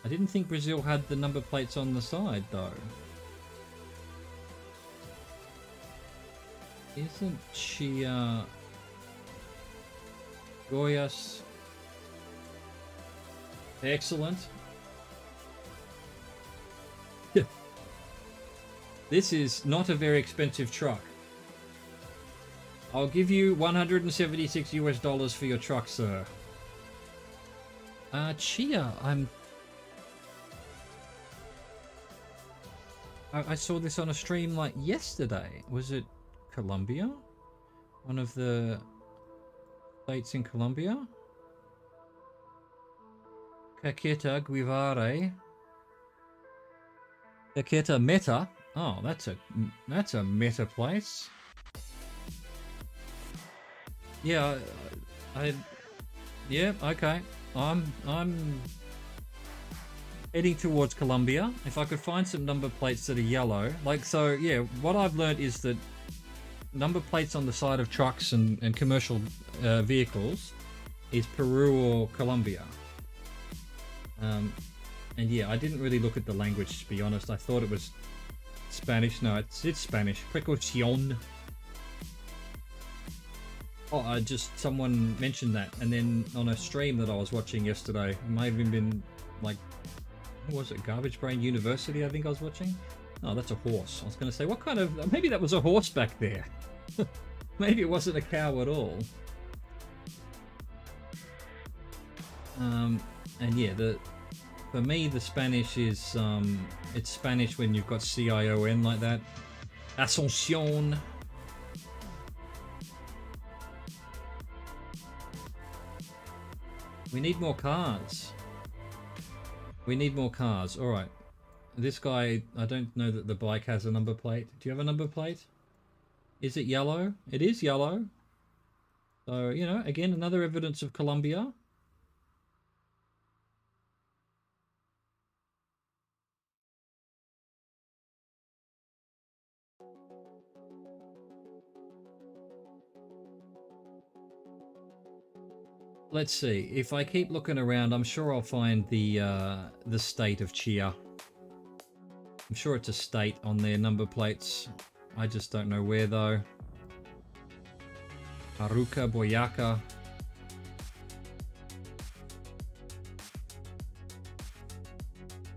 I didn't think Brazil had the number plates on the side, though. Isn't Chia... Goiás... Excellent. This is not a very expensive truck. I'll give you $176 US for your truck, sir. Chia, I saw this on a stream like yesterday. Was it Colombia? One of the states in Colombia? Caqueta Guevara. Caqueta Meta. Oh, that's a meta place. Yeah, yeah, okay. I'm heading towards Colombia. If I could find some number plates that are yellow, like, so yeah, what I've learned is that number plates on the side of trucks and commercial vehicles is Peru or Colombia. And yeah, I didn't really look at the language, to be honest. I thought it was Spanish. No, it's Spanish. Precaución. Oh, someone mentioned that, and then on a stream that I was watching yesterday, it may have even been like, what was it, Garbage Brain University, I think I was watching. Oh, that's a horse. I was going to say, what kind of... Maybe that was a horse back there. Maybe it wasn't a cow at all. And yeah, for me, the Spanish is... it's Spanish when you've got C-I-O-N like that. Asocial. We need more cars. We need more cars. All right. This guy, I don't know that the bike has a number plate. Do you have a number plate? Is it yellow? It is yellow. So, you know, again, another evidence of Colombia. Let's see. If I keep looking around, I'm sure I'll find the state of Chia. I'm sure it's a state on their number plates. I just don't know where though. Haruka, Boyaca.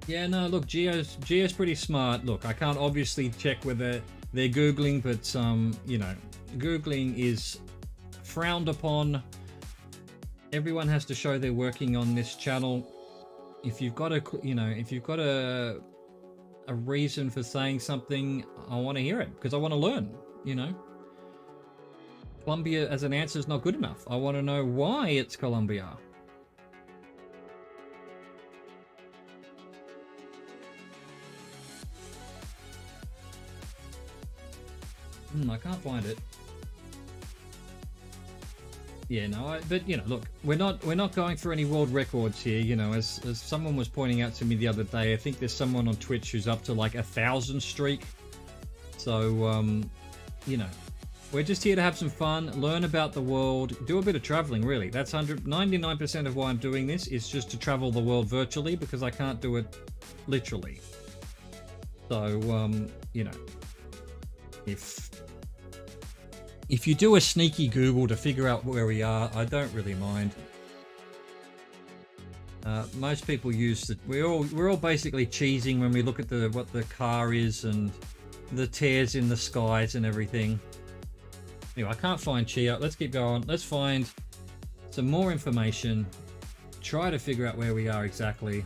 Yeah, no, look, Geo's pretty smart. Look, I can't obviously check whether they're Googling, but you know, Googling is frowned upon. Everyone has to show they're working on this channel. If you've got a, you know, if you've got a reason for saying something, I want to hear it because I want to learn, you know. Colombia as an answer is not good enough. I want to know why it's Colombia. I can't find it. Yeah, no, but you know, look, we're not going for any world records here. You know, as someone was pointing out to me the other day, I think there's someone on Twitch who's up to like 1,000 streak. So, you know, we're just here to have some fun, learn about the world, do a bit of traveling. Really, that's 99% of why I'm doing this is just to travel the world virtually because I can't do it literally. So, you know, if you do a sneaky Google to figure out where we are, I don't really mind. Most people use the... We're all basically cheesing when we look at what the car is and the tears in the skies and everything. Anyway, I can't find Chia. Let's keep going. Let's find some more information. Try to figure out where we are exactly.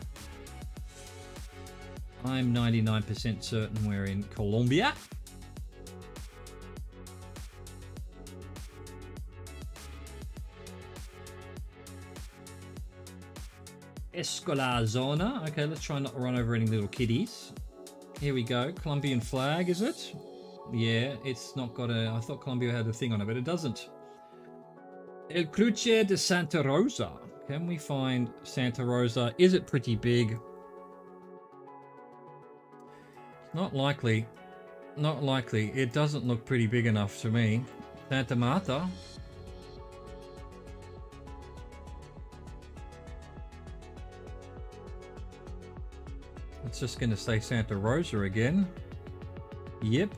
I'm 99% certain we're in Colombia. Escolar Zona. Okay, let's try not to run over any little kiddies. Here we go. Colombian flag, is it? Yeah, it's not got a... I thought Colombia had a thing on it, but it doesn't. El Cruce de Santa Rosa. Can we find Santa Rosa? Is it pretty big? Not likely. Not likely. It doesn't look pretty big enough to me. Santa Marta. It's just going to say Santa Rosa again. Yep.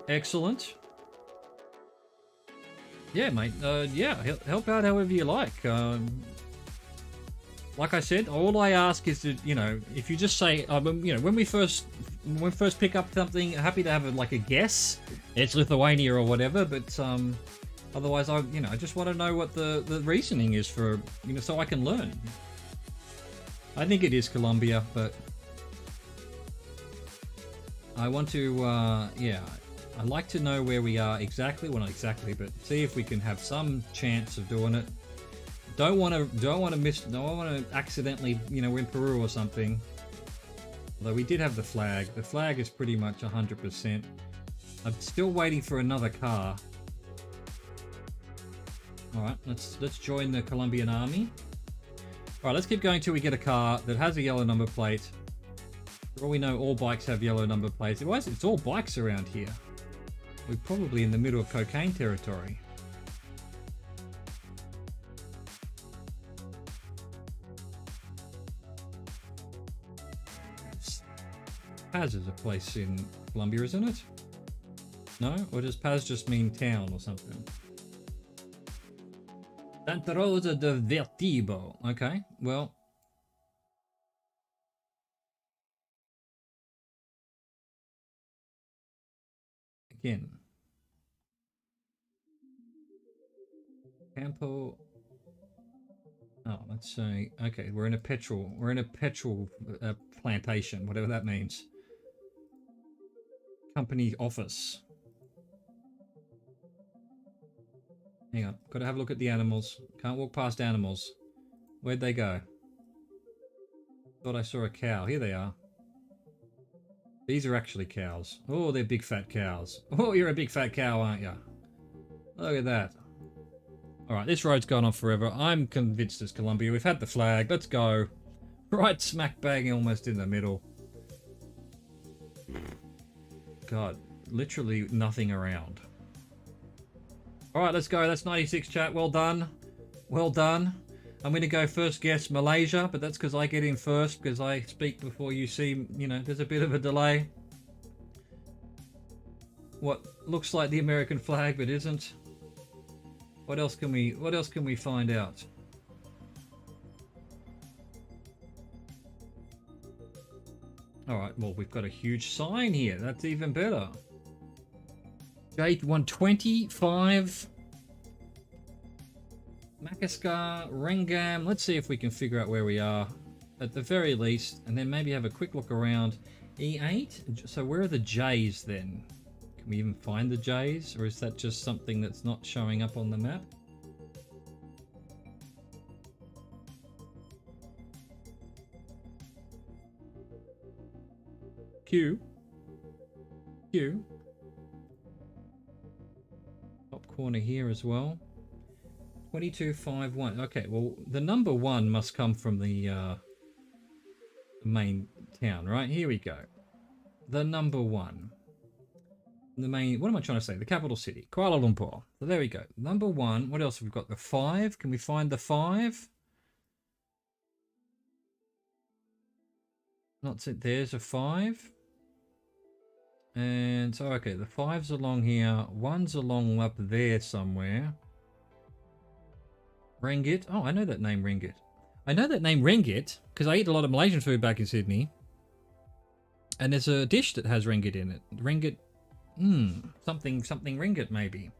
Excellent. Yeah, mate. Yeah, help out however you like. Like I said, all I ask is that, you know, if you just say, you know, when we first pick up something, happy to have like a guess. It's Lithuania or whatever, but otherwise, I just want to know what the reasoning is for, you know, so I can learn. I think it is Colombia, but I want to, yeah, I'd like to know where we are exactly. Well, not exactly, but see if we can have some chance of doing it. Don't want to accidentally, you know, win Peru or something. Although we did have the flag. The flag is pretty much 100%. I'm still waiting for another car. Alright, let's join the Colombian army. Alright, let's keep going till we get a car that has a yellow number plate. For all we know, all bikes have yellow number plates. It's all bikes around here. We're probably in the middle of cocaine territory. Paz is a place in Colombia, isn't it? No? Or does Paz just mean town or something? Santa Rosa de Vertibo. Okay, well, in. Campo. Oh, let's say, okay, we're in a petrol plantation, whatever that means. Company office. Hang on, got to have a look at the animals. Can't walk past animals. Where'd they go? Thought I saw a cow. Here they are. These are actually cows. Oh, they're big fat cows. Oh, you're a big fat cow, aren't you? Look at that. Alright, this road's gone on forever. I'm convinced it's Colombia. We've had the flag. Let's go. Right smack bang almost in the middle. God, literally nothing around. Alright, let's go. That's 96, chat. Well done. Well done. I'm going to go first guess Malaysia, but that's because I get in first, because I speak before you see, you know, there's a bit of a delay. What looks like the American flag, but isn't. What else can we find out? Alright, well, we've got a huge sign here. That's even better. J125. Makaskar, Rengam. Let's see if we can figure out where we are at the very least, and then maybe have a quick look around. E8? So where are the J's then? Can we even find the J's, or is that just something that's not showing up on the map? Q. Top corner here as well. 2251. Okay, well, the number 1 must come from the main town, right? Here we go. The number 1. The main, what am I trying to say? The capital city, Kuala Lumpur. So there we go. Number 1. What else have we got? The 5. Can we find the 5? Not it. There's a 5. And so, okay, the 5's along here. 1's along up there somewhere. Ringgit. Oh, I know that name, Ringgit. I know that name, Ringgit, because I eat a lot of Malaysian food back in Sydney. And there's a dish that has ringgit in it. Ringgit. Something ringgit maybe.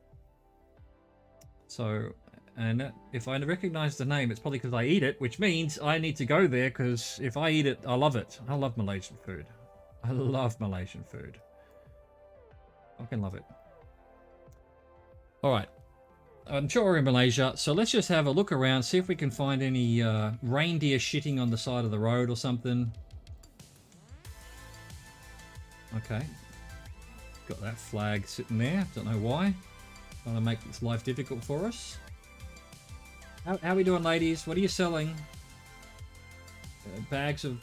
So, and that, if I recognize the name, it's probably because I eat it, which means I need to go there, because if I eat it, I love it. I love Malaysian food. I love Malaysian food. I can love it. Alright. I'm sure we're in Malaysia, so let's just have a look around, see if we can find any reindeer shitting on the side of the road or something. Okay. Got that flag sitting there, don't know why. Trying to make this life difficult for us. How we doing, ladies? What are you selling? Bags of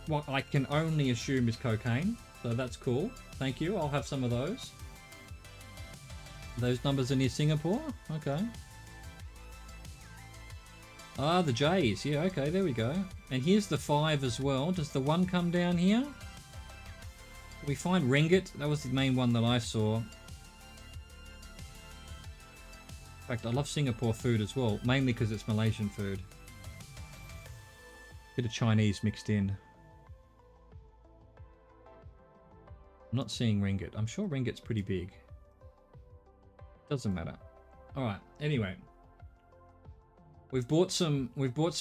what I can only assume is cocaine, so that's cool. Thank you, I'll have some of those. Those numbers are near Singapore? Okay. Ah, the J's. Yeah, okay, there we go. And here's the 5 as well. Does the 1 come down here? We find Ringgit. That was the main one that I saw. In fact, I love Singapore food as well, mainly because it's Malaysian food. Bit of Chinese mixed in. I'm not seeing Ringgit. I'm sure Ringgit's pretty big. Doesn't matter. All right. Anyway, we've bought some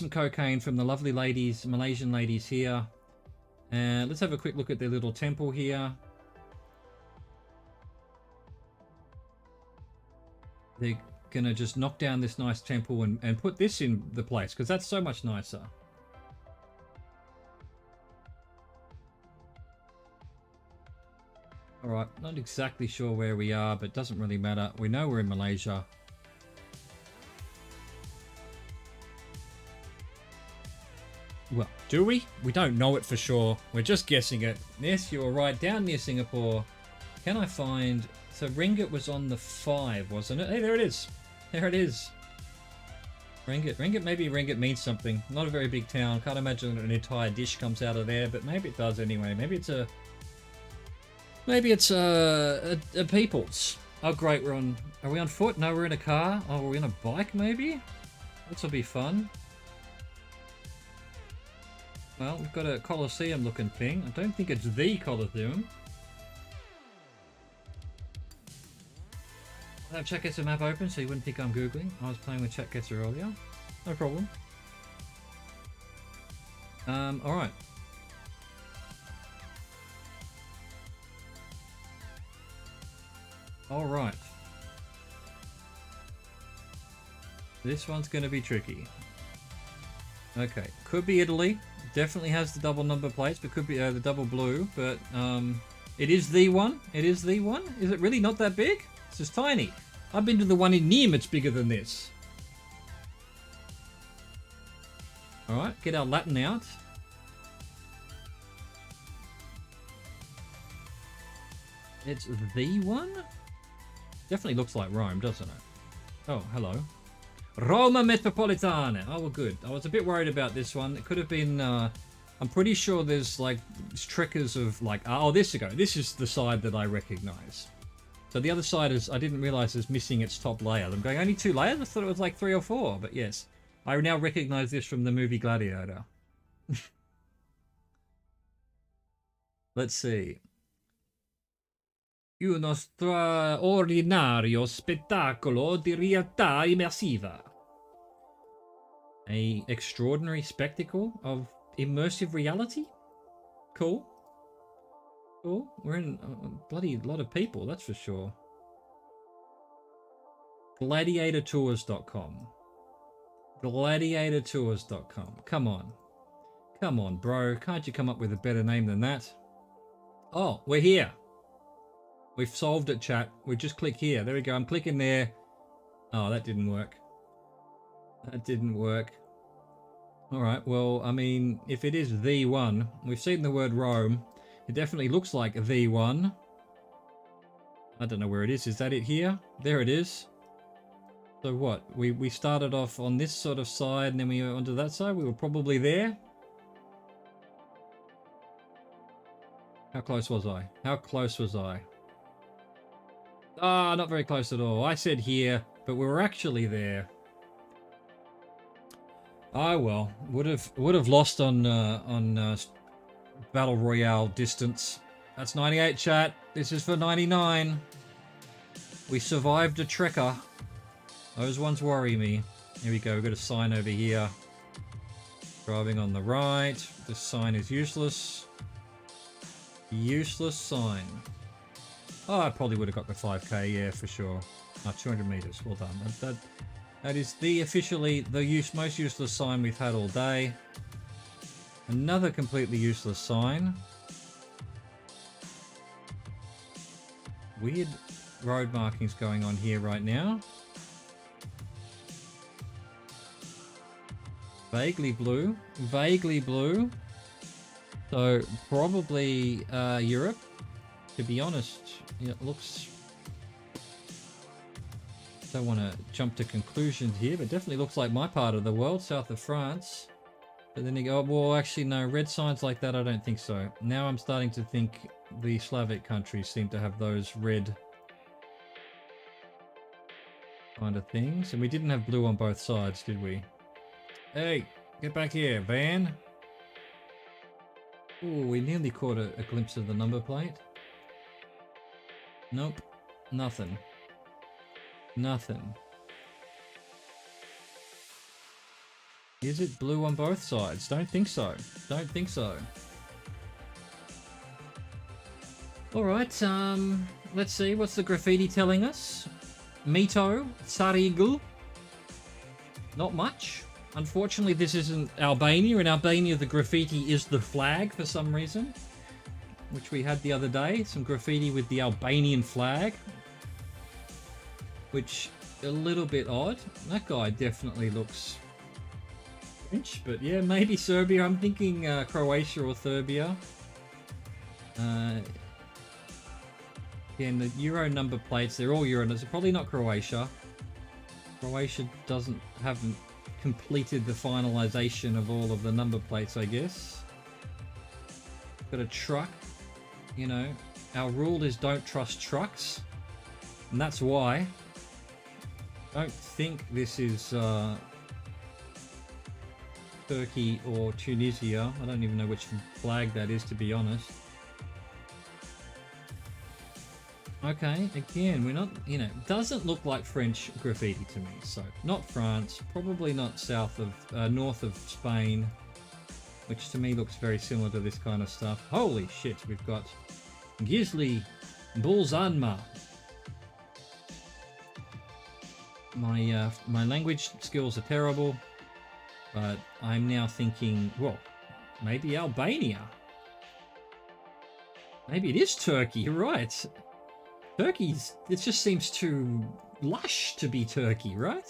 cocaine from the lovely ladies, Malaysian ladies here. And let's have a quick look at their little temple here. They're gonna just knock down this nice temple and put this in the place, because that's so much nicer. Alright, not exactly sure where we are, but it doesn't really matter. We know we're in Malaysia. Well, do we? We don't know it for sure. We're just guessing it. Yes, you were right. Down near Singapore. Can I find... So Ringgit was on the 5, wasn't it? Hey, there it is. There it is. Ringgit. Maybe Ringgit means something. Not a very big town. Can't imagine an entire dish comes out of there, but maybe it does anyway. Maybe it's a people's. Oh great, we're on... Are we on foot? No, we're in a car. Oh, we're in a bike maybe? This will be fun. Well, we've got a Colosseum looking thing. I don't think it's the Colosseum. I have ChatGuessr map open so you wouldn't think I'm Googling. I was playing with ChatGuessr earlier. No problem. Alright. Alright. This one's going to be tricky. Okay, could be Italy. Definitely has the double number plates, but could be the double blue. But it is the one. It is the one. Is it really not that big? It's just tiny. I've been to the one in Nîmes. It's bigger than this. All right, get our Latin out. It's the one. Definitely looks like Rome, doesn't it? Oh, hello. Roma Metropolitana. Oh, well, good. I was a bit worried about this one. It could have been... I'm pretty sure there's, like, trickers of, like... Oh, this ago. This is the side that I recognize. So the other side is... I didn't realize is missing its top layer. I'm going, only 2 layers? I thought it was, like, 3 or 4. But, yes. I now recognize this from the movie Gladiator. Let's see. Uno straordinario spettacolo di realtà immersiva. A extraordinary spectacle of immersive reality? Cool. Cool. We're in a bloody lot of people, that's for sure. Gladiatortours.com. Gladiatortours.com. Come on. Come on, bro. Can't you come up with a better name than that? Oh, we're here. We've solved it, chat. We just click here. There we go. I'm clicking there. Oh, that didn't work. That didn't work. Alright, well, I mean, if it is the one, we've seen the word Rome. It definitely looks like the one. I don't know where it is. Is that it here? There it is. So what? We started off on this sort of side and then we went onto that side. We were probably there. How close was I? How close was I? Ah, not very close at all. I said here, but we were actually there. Oh well, would have lost on Battle Royale distance. That's 98, chat. This is for 99. We survived a trekker. Those ones worry me. Here we go. We've got a sign over here. Driving on the right. This sign is useless. Useless sign. Oh, I probably would have got the 5k, yeah, for sure. 200 meters. Well done. That is the officially the most useless sign we've had all day. Another completely useless sign. Weird road markings going on here right now. Vaguely blue. Vaguely blue. So probably Europe. To be honest, it looks... Don't want to jump to conclusions here, but definitely looks like my part of the world, south of France. But then you go, well, actually, no, red signs like that, I don't think so. Now I'm starting to think the Slavic countries seem to have those red kind of things. And we didn't have blue on both sides, did we? Hey, get back here, van. Ooh, we nearly caught a glimpse of the number plate. Nope, nothing. Nothing. Is it blue on both sides? Don't think so. Don't think so. Alright, let's see. What's the graffiti telling us? Mito, Sarigl. Not much. Unfortunately, this isn't Albania. In Albania, the graffiti is the flag for some reason. Which we had the other day. Some graffiti with the Albanian flag. Which, a little bit odd. That guy definitely looks French, but yeah, maybe Serbia. I'm thinking Croatia or Serbia. Again, the Euro number plates, they're all Euro. It's probably not Croatia. Croatia haven't completed the finalization of all of the number plates, I guess. Got a truck. You know, our rule is don't trust trucks. And that's why. I don't think this is Turkey or Tunisia. I don't even know which flag that is, to be honest. Okay, again, we're not, you know, doesn't look like French graffiti to me. So, not France, probably not north of Spain, which to me looks very similar to this kind of stuff. Holy shit, we've got Gisli Bulzanma. My language skills are terrible, but I'm now thinking, well, maybe Albania. Maybe it is Turkey, you're right. It just seems too lush to be Turkey, right?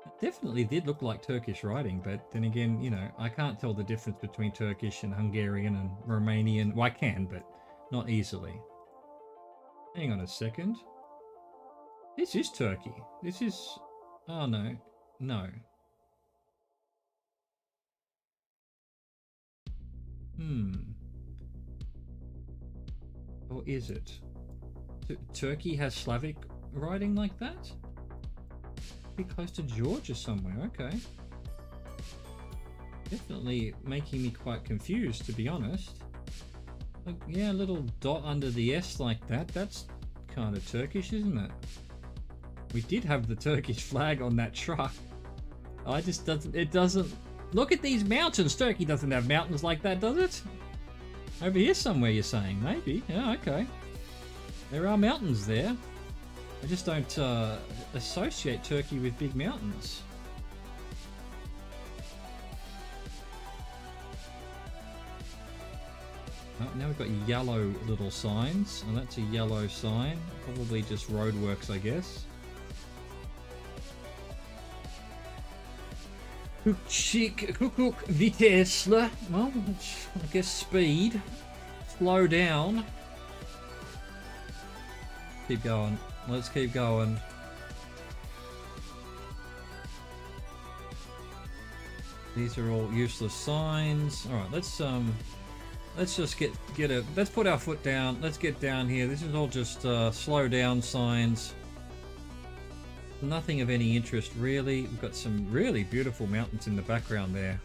It definitely did look like Turkish writing, but then again, you know, I can't tell the difference between Turkish and Hungarian and Romanian. Well, I can, but not easily. Hang on a second. This is Turkey. This is... Oh, no. No. Or is it? Turkey has Slavic writing like that? Be close to Georgia somewhere, okay. Definitely making me quite confused, to be honest. Like, yeah, a little dot under the S like that. That's kind of Turkish, isn't it? We did have the Turkish flag on that truck. It doesn't... Look at these mountains! Turkey doesn't have mountains like that, does it? Over here somewhere, you're saying? Maybe. Yeah, okay. There are mountains there. I just don't associate Turkey with big mountains. Oh, now we've got yellow little signs. And that's a yellow sign. Probably just roadworks, I guess. Kukuk vitesle. Well, I guess speed. Slow down. Keep going. Let's keep going. These are all useless signs. All right, let's just let's put our foot down. Let's get down here. This is all just slow down signs. Nothing of any interest really. We've got some really beautiful mountains in the background there.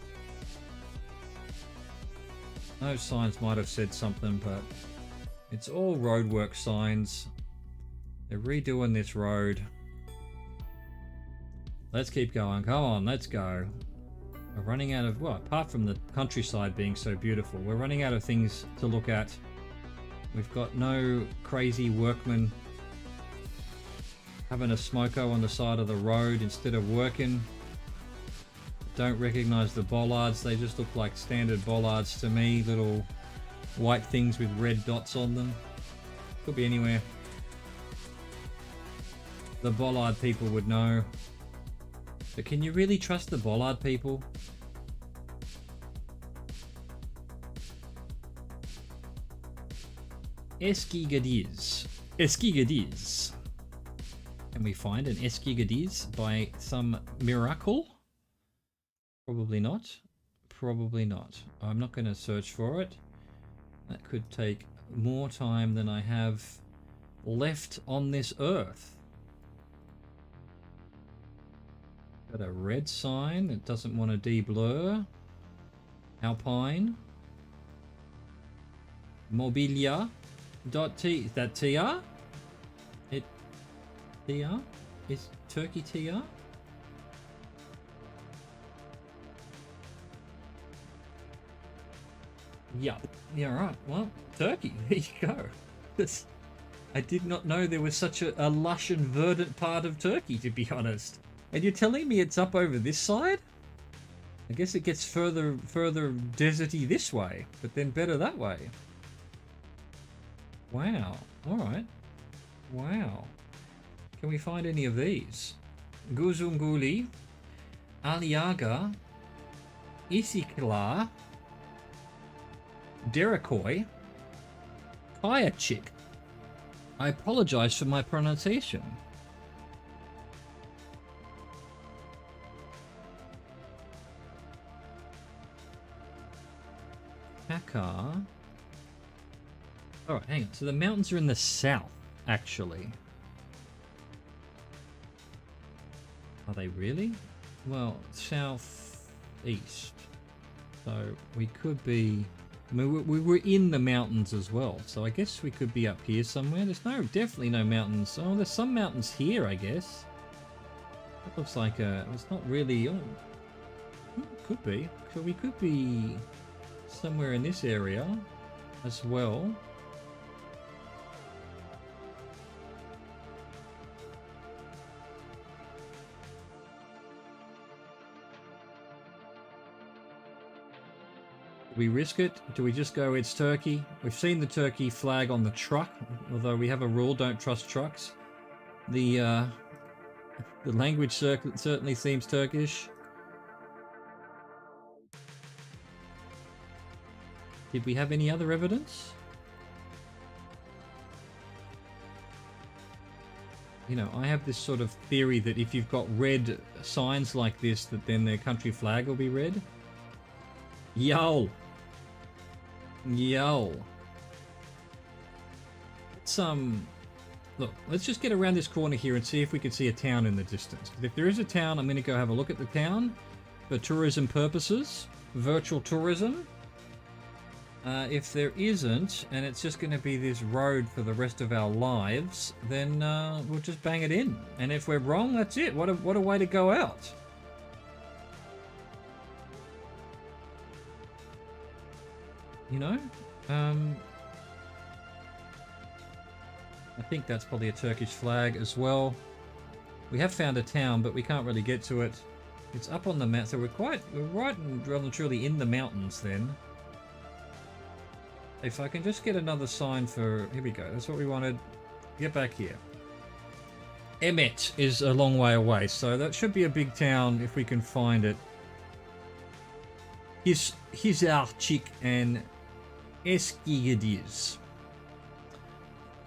Those signs might have said something, but it's all roadwork signs. They're redoing this road. Let's keep going. Come on, let's go. We're running out of, well, apart from the countryside being so beautiful, we're running out of things to look at. We've got no crazy workmen having a smoko on the side of the road instead of working. Don't recognize the bollards. They just look like standard bollards to me. Little white things with red dots on them. Could be anywhere. The bollard people would know. But can you really trust the bollard people? Eskigadiz. Eskigadiz. Can we find an Eskigadiz by some miracle? Probably not. Probably not. I'm not going to search for it. That could take more time than I have left on this earth. Got a red sign that doesn't want to de-blur. Alpine. Mobilia. T. Is that TR? It. TR? Is Turkey TR? Yup. Yeah, right. Well, Turkey. There you go. I did not know there was such a lush and verdant part of Turkey, to be honest. And you're telling me it's up over this side? I guess it gets further deserty this way, but then better that way. Wow. Alright. Wow. Can we find any of these? Guzunguli, Aliaga, Isikla, Derakoi, Kayachik. I apologize for my pronunciation. Kaka. Alright, hang on. So the mountains are in the south, actually. Are they really? Well, southeast. So we could be I mean, we were in the mountains as well, so I guess we could be up here somewhere. There's definitely no mountains. Oh, there's some mountains here, I guess. That looks like it's not really... Oh, could be. So we could be somewhere in this area as well. Do we risk it? Do we just go, it's Turkey? We've seen the Turkey flag on the truck, although we have a rule, don't trust trucks. The language certainly seems Turkish. Did we have any other evidence? You know, I have this sort of theory that if you've got red signs like this, that then their country flag will be red. Yo! Yo! Look, let's just get around this corner here and see if we can see a town in the distance. If there is a town, I'm going to go have a look at the town for tourism purposes, virtual tourism. If there isn't, and it's just going to be this road for the rest of our lives, then we'll just bang it in. And if we're wrong, that's it. What a way to go out. You know? I think that's probably a Turkish flag as well. We have found a town, but we can't really get to it. It's up on the map, so we're right and well and truly in the mountains then. If I can just get another sign for... Here we go, that's what we wanted. Get back here. Emmet is a long way away, so that should be a big town if we can find it. Hisarchik and Eskigediz.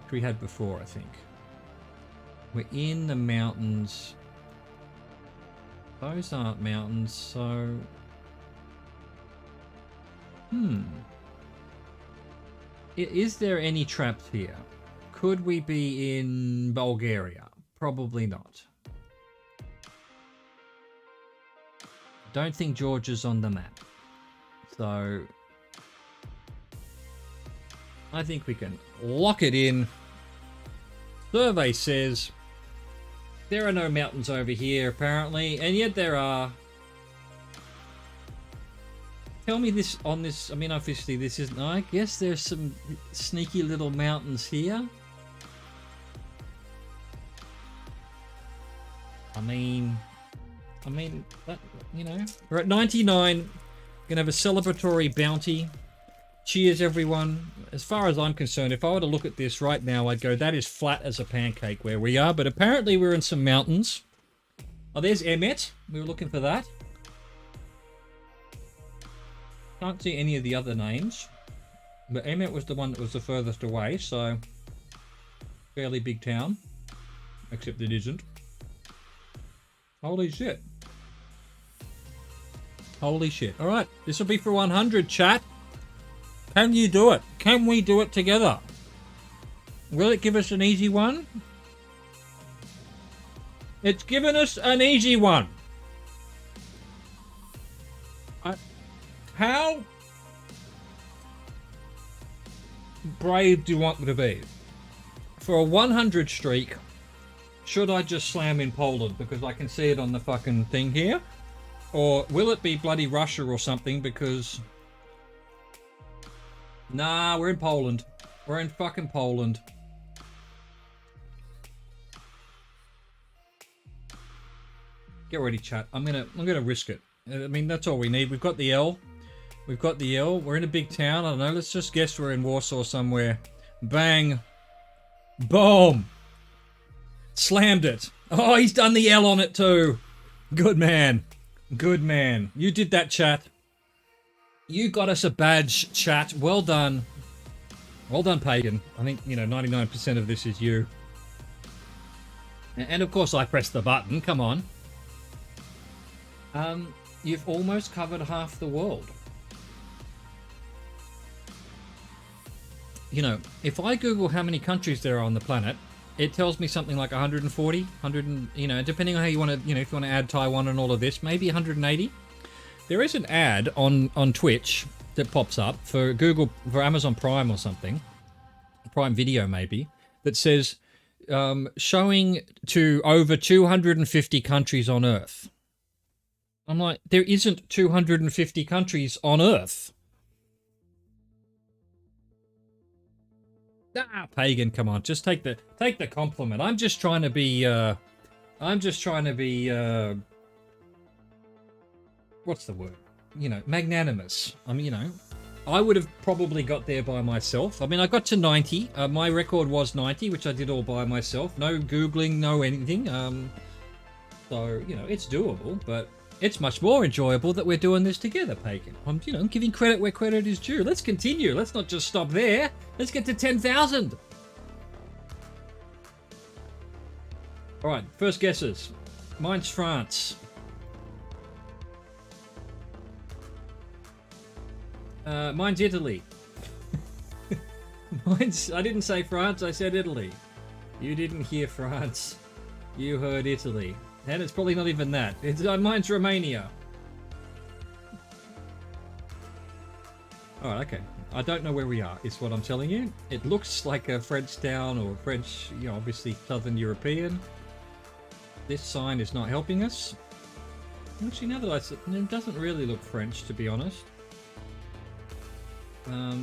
We had before, I think. We're in the mountains. Those aren't mountains, so... Is there any traps here? Could we be in Bulgaria? Probably not. Don't think Georgia's on the map. So... I think we can lock it in. Survey says there are no mountains over here, apparently, and yet there are. Tell me this on this. I mean, obviously, this isn't. I guess there's some sneaky little mountains here. I mean, that, you know, we're at 99. Gonna have a celebratory bounty. Cheers, everyone. As far as I'm concerned, if I were to look at this right now, I'd go, that is flat as a pancake where we are. But apparently we're in some mountains. Oh, there's Emmet. We were looking for that. Can't see any of the other names. But Emmet was the one that was the furthest away, so... fairly big town. Except it isn't. Holy shit. Holy shit. Alright, this will be for 100, chat. Can you do it? Can we do it together? Will it give us an easy one? It's given us an easy one. How brave do you want me to be? For a 100 streak, should I just slam in Poland because I can see it on the fucking thing here? Or will it be bloody Russia or something because... Nah, we're in Poland. We're in fucking Poland. Get ready, chat. I'm gonna risk it. I mean, that's all we need. We've got the L. We've got the L. We're in a big town. I don't know. Let's just guess we're in Warsaw somewhere. Bang. Boom. Slammed it. Oh, he's done the L on it too. Good man. Good man. You did that, chat. You got us a badge, chat. Well done. Well done, Pagan. I think, you know, 99% of this is you. And of course I pressed the button. Come on. You've almost covered half the world. You know, if I Google how many countries there are on the planet, it tells me something like 140, 100, and, you know, depending on how you want to, you know, if you want to add Taiwan and all of this, maybe 180. There is an ad on Twitch that pops up for Google, for Amazon Prime or something, Prime Video maybe, that says showing to over 250 countries on Earth. I'm like, there isn't 250 countries on Earth. Ah, pagan, come on, just take the compliment. I'm just trying to be what's the word? You know, magnanimous. I mean, you know, I would have probably got there by myself. I mean, I got to 90. My record was 90, which I did all by myself. No Googling, no anything. So, you know, it's doable, but it's much more enjoyable that we're doing this together, Pagan. I'm giving credit where credit is due. Let's continue. Let's not just stop there. Let's get to 10,000. All right, first guesses. Mine's France. Mine's Italy. I didn't say France, I said Italy. You didn't hear France. You heard Italy. And it's probably not even that. Mine's Romania. Alright, okay. I don't know where we are, is what I'm telling you. It looks like a French town or French, obviously Southern European. This sign is not helping us. Actually, now that I said it doesn't really look French, to be honest.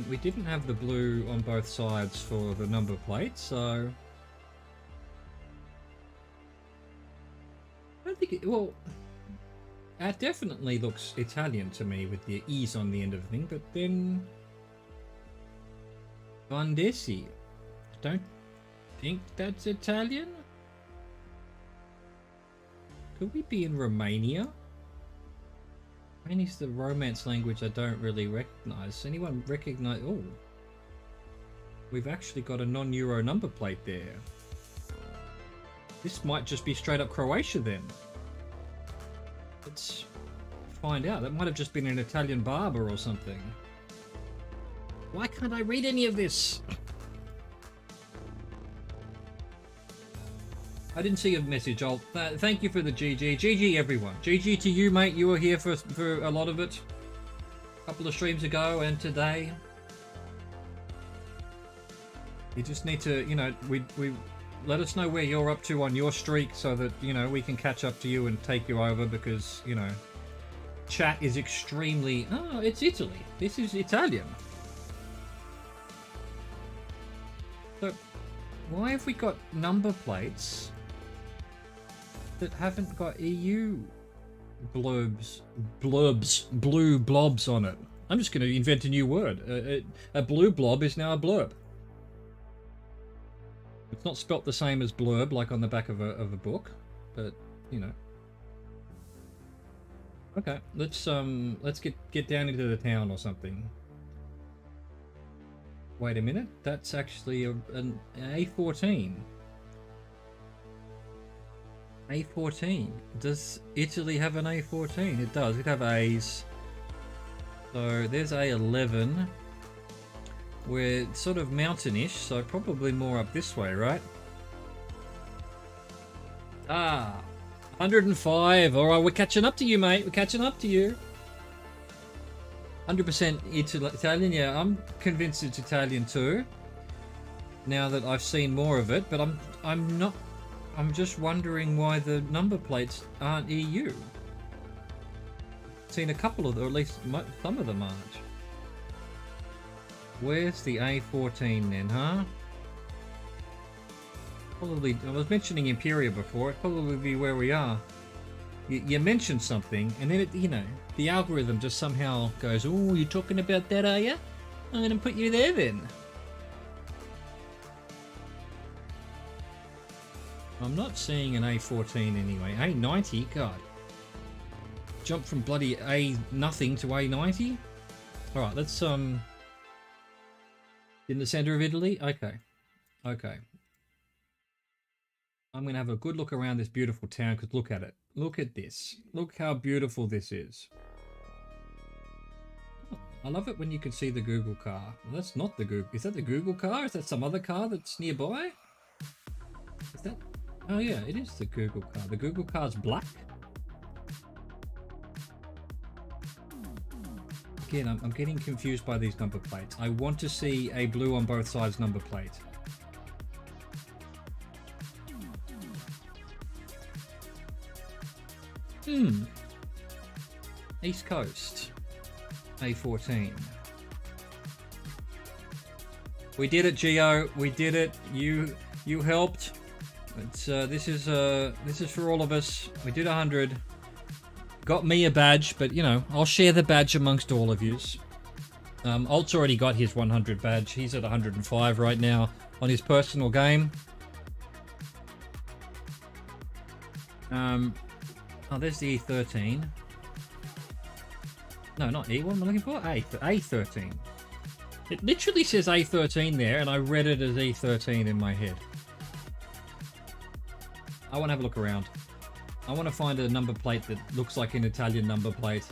We didn't have the blue on both sides for the number plate, so... I don't think it... Well, that definitely looks Italian to me with the E's on the end of the thing, but then... Vandesi. Don't think that's Italian? Could we be in Romania? Romania's the Romance language I don't really recognize. Anyone recognize... Oh. We've actually got a non-Euro number plate there. This might just be straight up Croatia then. Let's find out. That might have just been an Italian barber or something. Why can't I read any of this? I didn't see a message. Thank you for the GG. GG everyone. GG to you, mate. You were here for a lot of it. A couple of streams ago and today. You just need to, we let us know where you're up to on your streak so that, we can catch up to you and take you over because, chat is extremely... Oh, it's Italy. This is Italian. So, why have we got number plates that haven't got EU blue blobs on it? I'm just going to invent a new word. A blue blob is now a blurb. It's not spelt the same as blurb like on the back of a book, but Okay, let's get down into the town or something. Wait a minute, that's actually an A14. A14. Does Italy have an A14? It does. It have A's. So there's A11. We're sort of mountainish, so probably more up this way, right? Ah, 105. All right, we're catching up to you, mate. We're catching up to you. 100% Italian. Yeah, I'm convinced it's Italian too. Now that I've seen more of it, but I'm not. I'm just wondering why the number plates aren't EU. I've seen a couple of them, or at least some of them aren't. Where's the A14 then, huh? Probably, I was mentioning Imperia before, it'd probably be where we are. You mentioned something, and then it, the algorithm just somehow goes, oh, you're talking about that, are you? I'm gonna put you there then. I'm not seeing an A14 anyway. A90, God. Jump from bloody A nothing to A90? Alright, let's, in the center of Italy? Okay. Okay. I'm going to have a good look around this beautiful town, because look at it. Look at this. Look how beautiful this is. Oh, I love it when you can see the Google car. Well, that's not the Google. Is that the Google car? Is that some other car that's nearby? Is that... Oh yeah, it is the Google car. The Google car's black. Again, I'm getting confused by these number plates. I want to see a blue on both sides number plate. East Coast. A14. We did it, Geo. We did it. You helped. It's this is for all of us. We did 100. Got me a badge, but you know, I'll share the badge amongst all of yous. Alt's already got his 100 badge. He's at 105 right now on his personal game. Oh, there's the E13. No, not E. What am I looking for? A13. It literally says A13 there, and I read it as E13 in my head. I want to have a look around. I want to find a number plate that looks like an Italian number plate.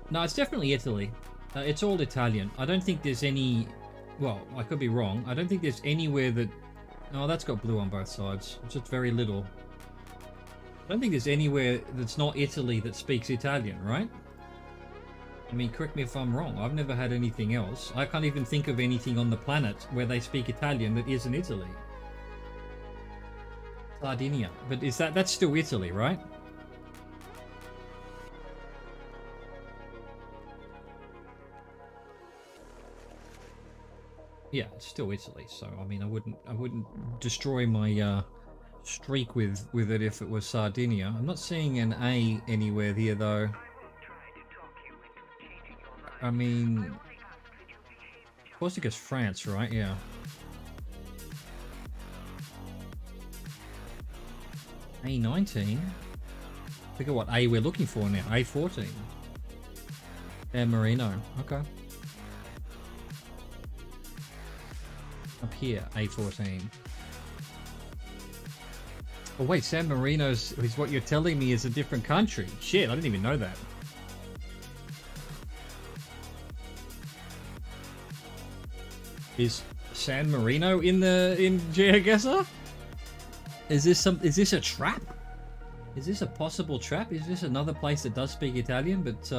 No, it's definitely Italy. It's all Italian. I don't think there's any... Well, I could be wrong. I don't think there's anywhere that... Oh, that's got blue on both sides. It's just very little. I don't think there's anywhere that's not Italy that speaks Italian, right? I mean, correct me if I'm wrong. I've never had anything else. I can't even think of anything on the planet where they speak Italian that isn't Italy. Sardinia. But is that's still Italy, right? Yeah, it's still Italy. So I mean, I wouldn't destroy my streak with it if it was Sardinia. I'm not seeing an A anywhere here though. I mean, of course it goes France, right? Yeah. A19. Look at what A we're looking for now. A14. San Marino. Okay. Up here, A14. Oh wait, San Marino's is what you're telling me is a different country. Shit, I didn't even know that. Is San Marino in GeoGuessr? Is this a trap? Is this a possible trap? Is this another place that does speak Italian? But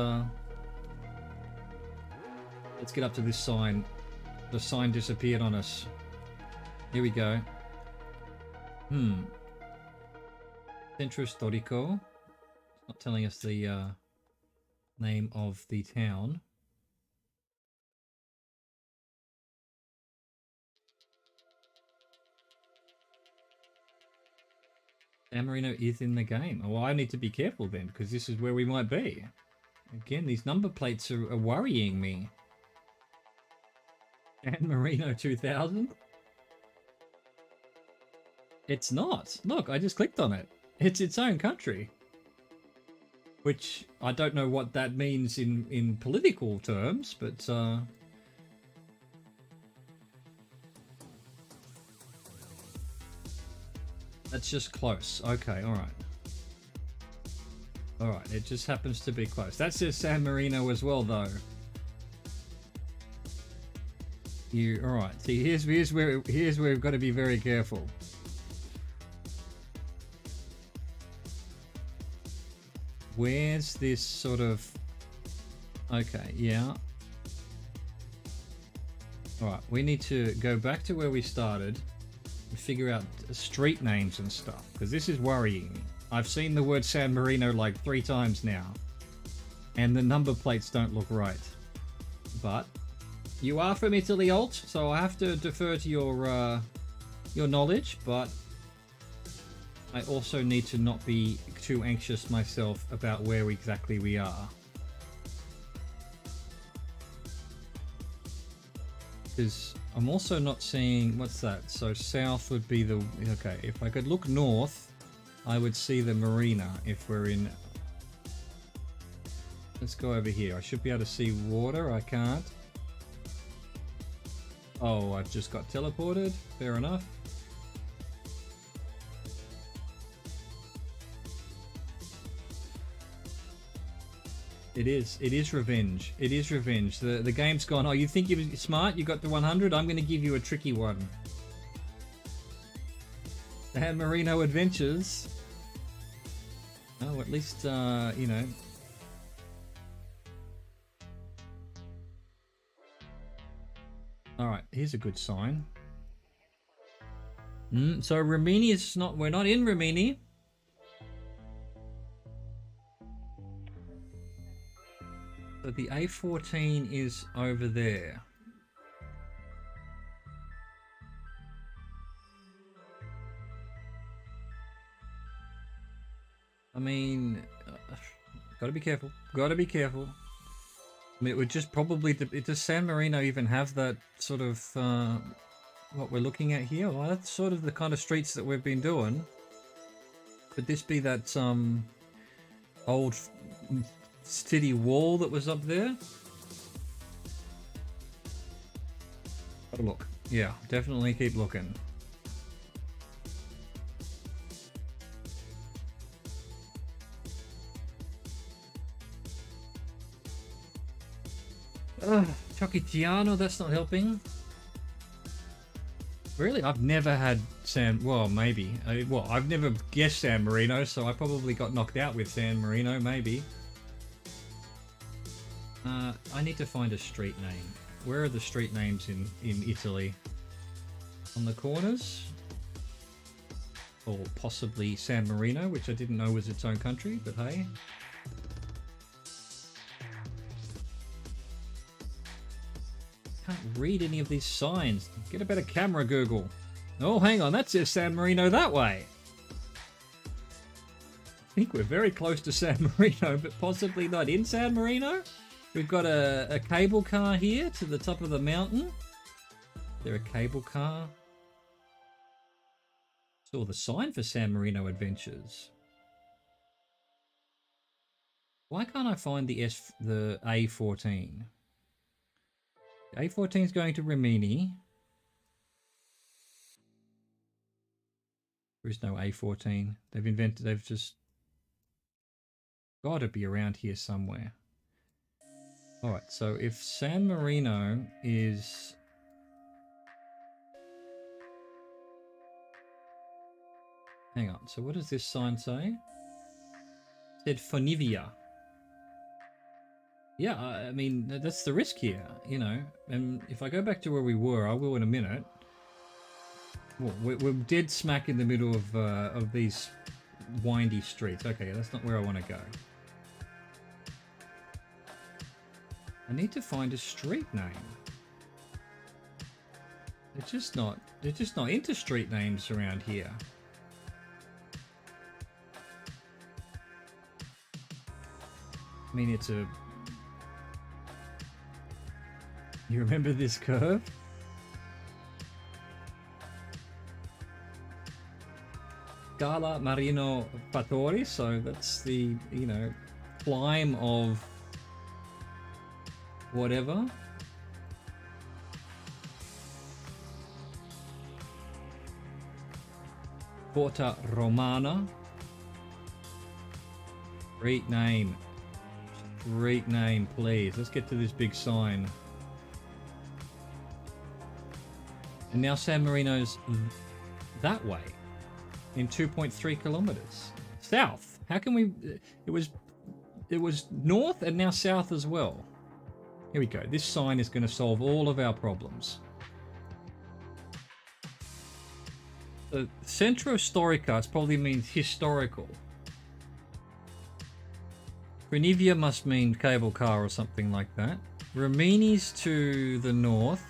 let's get up to this sign. The sign disappeared on us. Here we go. Centro Storico. It's not telling us the name of the town. San Marino is in the game. Oh, well, I need to be careful then, because this is where we might be. Again, these number plates are worrying me. San Marino 2000? It's not. Look, I just clicked on it. It's its own country. Which, I don't know what that means in political terms, but... That's just close. Okay, alright. Alright, it just happens to be close. That says San Marino as well, though. Alright, see, here's where we've got to be very careful. Where's this sort of... Okay, yeah. Alright, we need to go back to where we started and figure out street names and stuff, because this is worrying me. I've seen the word San Marino like 3 times now, and the number plates don't look right. But you are from Italy, Alt, so I have to defer to your knowledge, but I also need to not be too anxious myself about where exactly we are. Because I'm also not seeing... What's that? So south would be the... Okay, if I could look north, I would see the marina if we're in... Let's go over here. I should be able to see water. I can't. Oh, I've just got teleported. Fair enough. It is revenge. It is revenge. The game's gone, oh, you think you're smart? You got the 100? I'm going to give you a tricky one. San Marino Adventures. Oh, at least, you know, All right, here's a good sign. So Rimini is not. We're not in Rimini. So the A14 is over there. I mean, gotta be careful. Gotta be careful. I mean, it would just probably... Does San Marino even have that sort of... what we're looking at here? Well, that's sort of the kind of streets that we've been doing. Could this be that old city wall that was up there? Have a look. Yeah, definitely keep looking. Choquitiano, that's not helping. Really? I've never had San... Well, maybe. I've never guessed San Marino, so I probably got knocked out with San Marino, maybe. I need to find a street name. Where are the street names in Italy? On the corners? Or possibly San Marino, which I didn't know was its own country, but hey. Can't read any of these signs. Get a better camera, Google. Oh, hang on, that says San Marino that way. I think we're very close to San Marino, but possibly not in San Marino. We've got a cable car here to the top of the mountain. Is there a cable car? Saw the sign for San Marino Adventures. Why can't I find the A14? A14 is going to Rimini. There is no A14. They've just got to be around here somewhere. Alright, so if San Marino is... Hang on, so what does this sign say? It said Fonivia. Yeah, I mean, that's the risk here, you know. And if I go back to where we were, I will in a minute. Well, we're dead smack in the middle of these windy streets. Okay, that's not where I want to go. I need to find a street name. They're just not into street names around here. I mean, it's a... You remember this curve? Scala Marino Fattori, so that's the, you know, climb of whatever. Porta Romana. Street name. Street name, please. Let's get to this big sign. And now San Marino's that way. In 2.3 kilometers. South. How can we... It was north and now south as well. Here we go. This sign is going to solve all of our problems. Centro Storica probably means historical. Renivia must mean cable car or something like that. Rimini's to the north.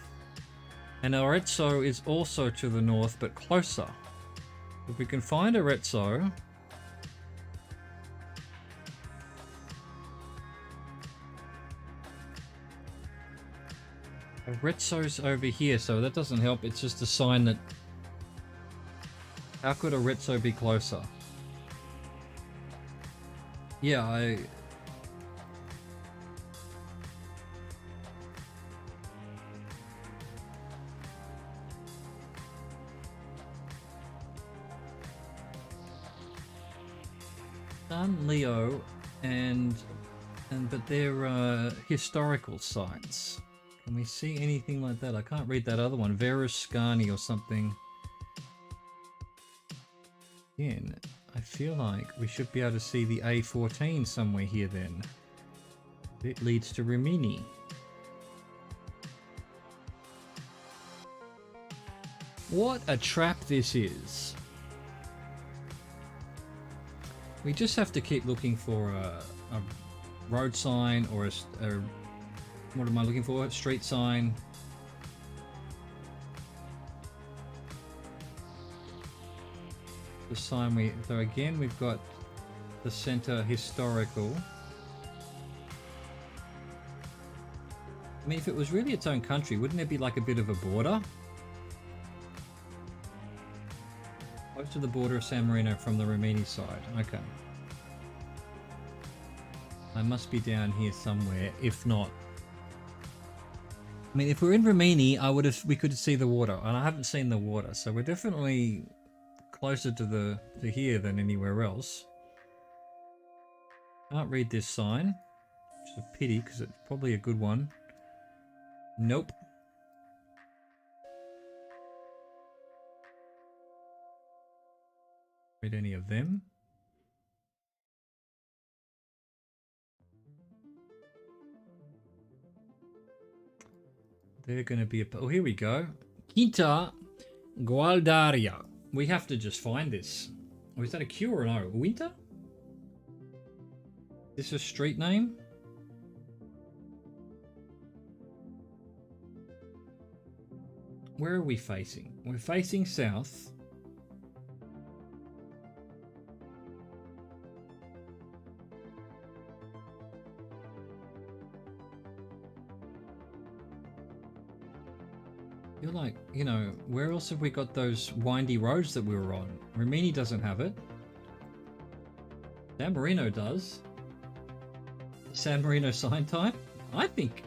And Arezzo is also to the north, but closer. If we can find Arezzo... Arezzo's over here, so that doesn't help. It's just a sign that... How could Arezzo be closer? Yeah, San Leo but they're historical sites. Can we see anything like that? I can't read that other one. Veruscani or something. Again, I feel like we should be able to see the A14 somewhere here then. It leads to Rimini. What a trap this is. We just have to keep looking for a road sign or a what am I looking for? A street sign. The sign so again we've got the center historical. I mean, if it was really its own country, wouldn't there be like a bit of a border? Close to the border of San Marino from the Rimini side. Okay. I must be down here somewhere, if not. I mean, if we're in Rimini, we could see the water, and I haven't seen the water, so we're definitely closer to here than anywhere else. Can't read this sign, which is a pity because it's probably a good one. Nope. Read any of them. They're going to be oh, here we go. Quinta Gualdaria. We have to just find this. Or is that a Q or an O? Winter? Is this a street name? Where are we facing? We're facing south. You're like, you know, where else have we got those windy roads that we were on? Rimini doesn't have it. San Marino does. San Marino sign type? I think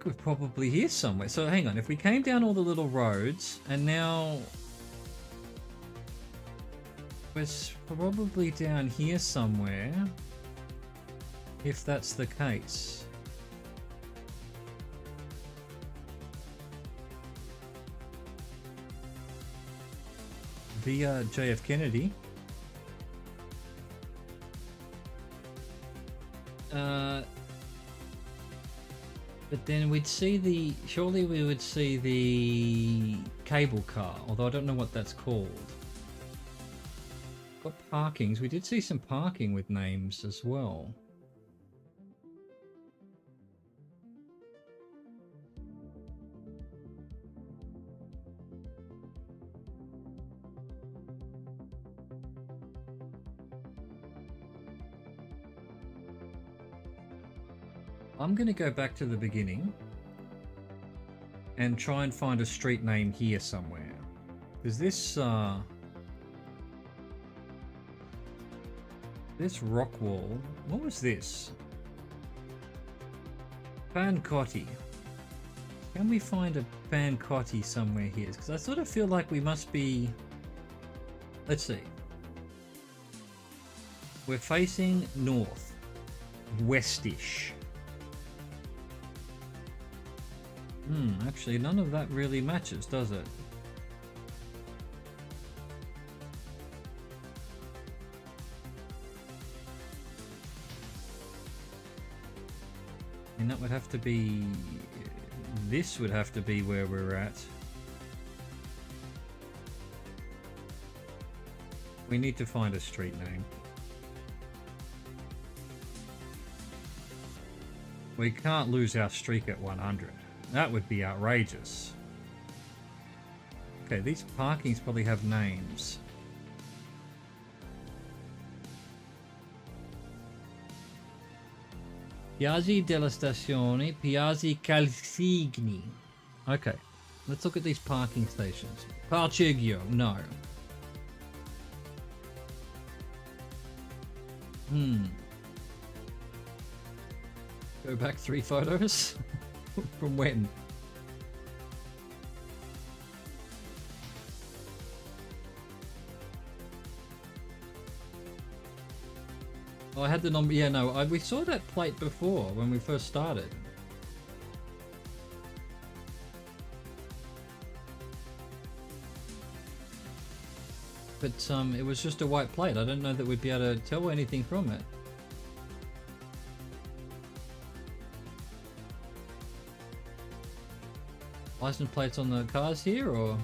we're probably here somewhere. So hang on, if we came down all the little roads and now we're probably down here somewhere, if that's the case. Via JF Kennedy. But then we'd see surely we would see the cable car, although I don't know what that's called. Got parkings. We did see some parking with names as well. I'm going to go back to the beginning and try and find a street name here somewhere. Because this rock wall, what was this? Pancotti. Can we find a Pancotti somewhere here? Because I sort of feel like we must be... Let's see. We're facing north. Westish. Actually, none of that really matches, does it? And that would have to be... This would have to be where we're at. We need to find a street name. We can't lose our streak at 100. That would be outrageous. Okay, these parkings probably have names. Piazzi della Stazione, Piazzi Calzigni. Okay, let's look at these parking stations. Parcheggio, no. Go back 3 photos? From when? Oh, I had the number. Yeah, no, we saw that plate before when we first started. But it was just a white plate. I don't know that we'd be able to tell anything from it. License plates on the cars here, or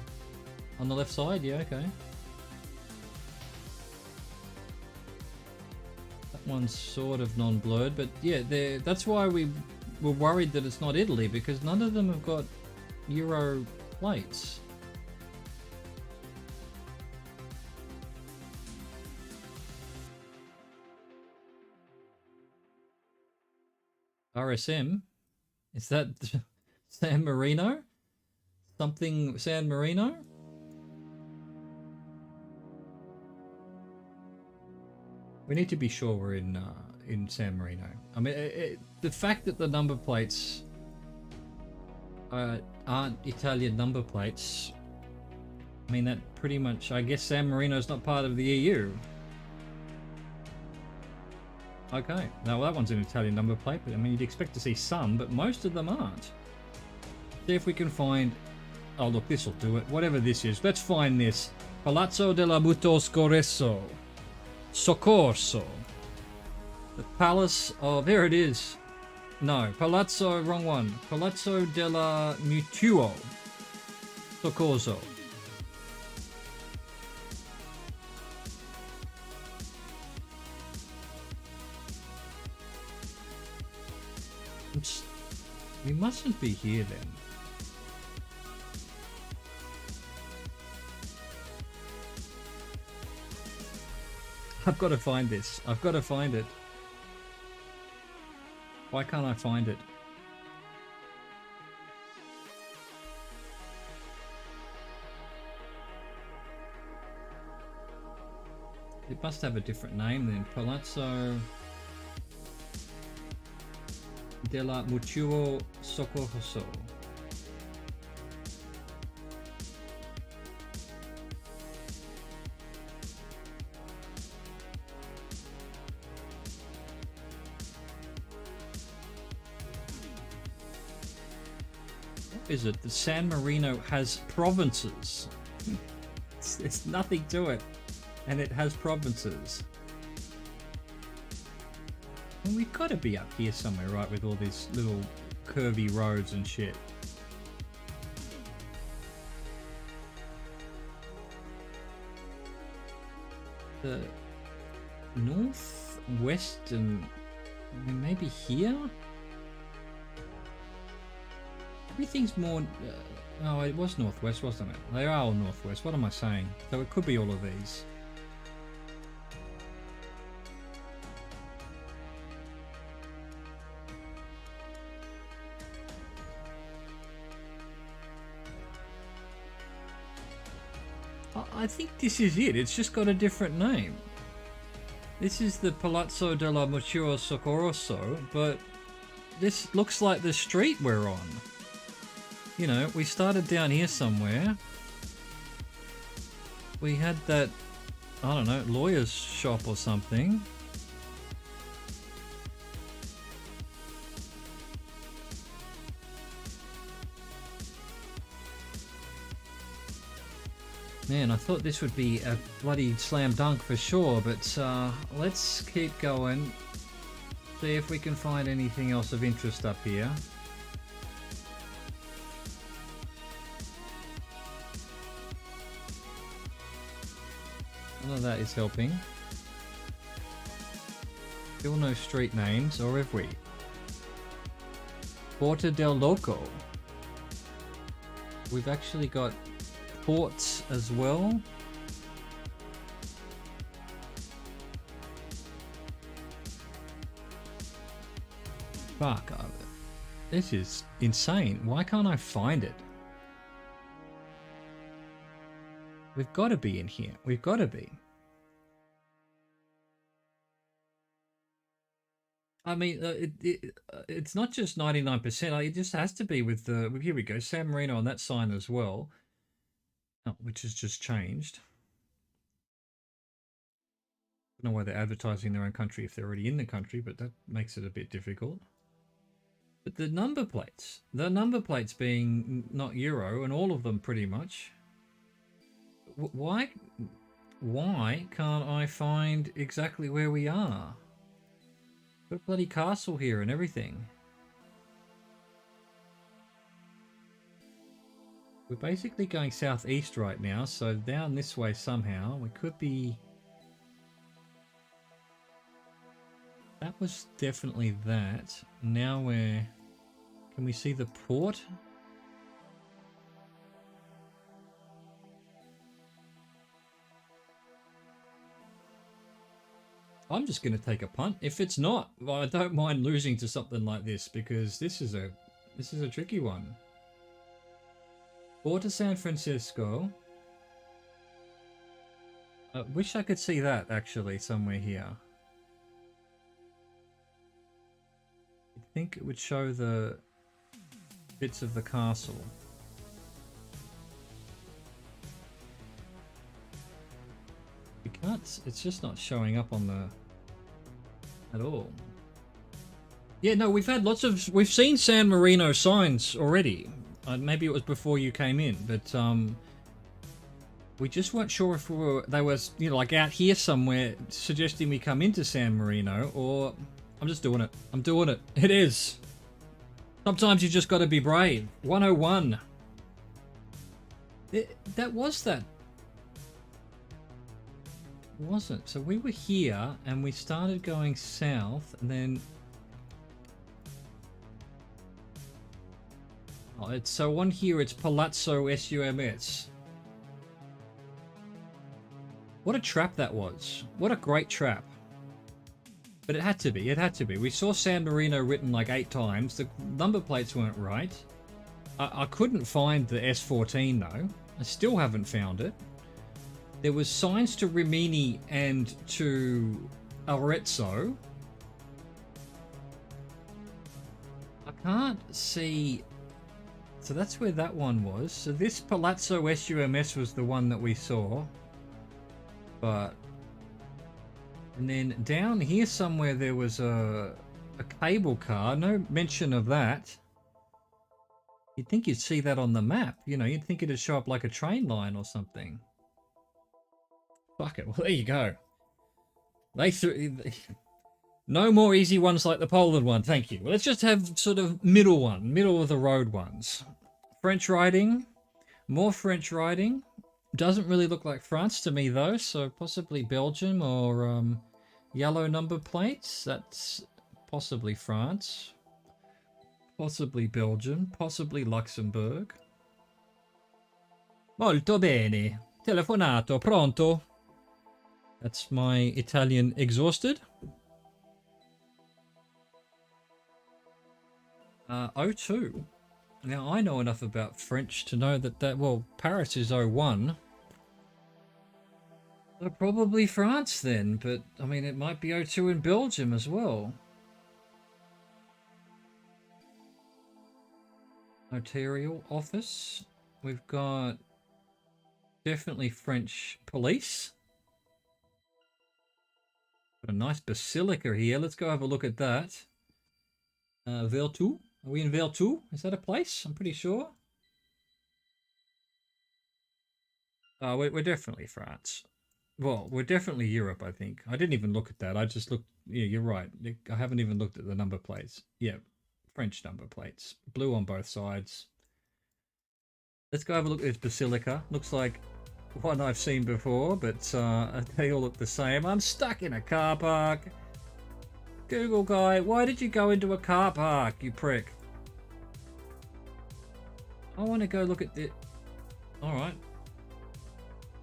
on the left side? Yeah, okay. That one's sort of non-blurred, but yeah, that's why we were worried that it's not Italy, because none of them have got Euro plates. RSM? Is that San Marino? Something San Marino? We need to be sure we're in San Marino. I mean, the fact that the number plates aren't Italian number plates, I mean, that pretty much, I guess San Marino's not part of the EU. Okay, now that one's an Italian number plate, but I mean, you'd expect to see some, but most of them aren't. See if we can find... Oh, look, this'll do it. Whatever this is, let's find this. Palazzo della Soccorso. Soccorso. The Palace of... There it is. No, Palazzo, wrong one. Palazzo della Mutuo Soccorso. We mustn't be here then. I've got to find this. I've got to find it. Why can't I find it? It must have a different name then. Palazzo della Mutuo Soccorso. What is it? The San Marino has provinces. It's nothing to it. And it has provinces. Well, we've got to be up here somewhere, right, with all these little curvy roads and shit. The northwestern, maybe here? Everything's more... oh, it was northwest, wasn't it? They are all northwest. What am I saying? So it could be all of these. I think this is it. It's just got a different name. This is the Palazzo della Mutuo Soccorso, but this looks like the street we're on. You know, we started down here somewhere. We had that, I don't know, lawyer's shop or something. Man, I thought this would be a bloody slam dunk for sure, but let's keep going. See if we can find anything else of interest up here. None of that is helping. Still no street names, or have we? Porta del Loco. We've actually got ports as well. Fuck, this is insane. Why can't I find it? We've got to be in here. We've got to be. I mean, it's not just 99%. It just has to be with the... Here we go. San Marino on that sign as well. Oh, which has just changed. I don't know why they're advertising their own country if they're already in the country, but that makes it a bit difficult. But the number plates being not Euro, and all of them pretty much. Why can't I find exactly where we are? Got a bloody castle here and everything. We're basically going southeast right now, so down this way somehow. We could be... That was definitely that. Now we're... Can we see the port? I'm just going to take a punt. If it's not, well, I don't mind losing to something like this because this is a tricky one. Port to San Francisco. I wish I could see that actually somewhere here. I think it would show the bits of the castle. We can't, it's just not showing up on the, at all. Yeah, no, we've seen San Marino signs already. Maybe it was before you came in, but we just weren't sure if they were, you know, like out here somewhere suggesting we come into San Marino, or I'm just doing it. I'm doing it. It is. Sometimes you just got to be brave. 101. That was that. It wasn't. So we were here and we started going south and then... Oh, so on here it's Palazzo SUMS. What a trap that was. What a great trap. But it had to be. It had to be. We saw San Marino written like 8 times. The number plates weren't right. I couldn't find the S14 though. I still haven't found it. There was signs to Rimini and to Arezzo. I can't see... So that's where that one was. So this Palazzo SUMS was the one that we saw. But... And then down here somewhere there was a cable car. No mention of that. You'd think you'd see that on the map. You know, you'd think it'd show up like a train line or something. Fuck it. Well, there you go. They threw... No more easy ones like the Poland one. Thank you. Well, let's just have sort of middle of the road ones. French writing. More French writing. Doesn't really look like France to me though, so possibly Belgium or yellow number plates. That's possibly France. Possibly Belgium. Possibly Luxembourg. Molto bene. Telefonato. Pronto. That's my Italian exhausted. O2. Now, I know enough about French to know that well, Paris is 01. So probably France then, but, I mean, it might be O2 in Belgium as well. Notarial office. We've got definitely French police. Got a nice basilica here. Let's go have a look at that. Vertou. Are we in Vertou? Is that a place? I'm pretty sure. Oh, we're definitely France. Well, we're definitely Europe, I think. I didn't even look at that. I just looked... Yeah, you're right. I haven't even looked at the number plates. Yeah, French number plates. Blue on both sides. Let's go have a look at this basilica. Looks like one I've seen before, but they all look the same. I'm stuck in a car park. Google guy, why did you go into a car park, you prick? I want to go look at it. Alright.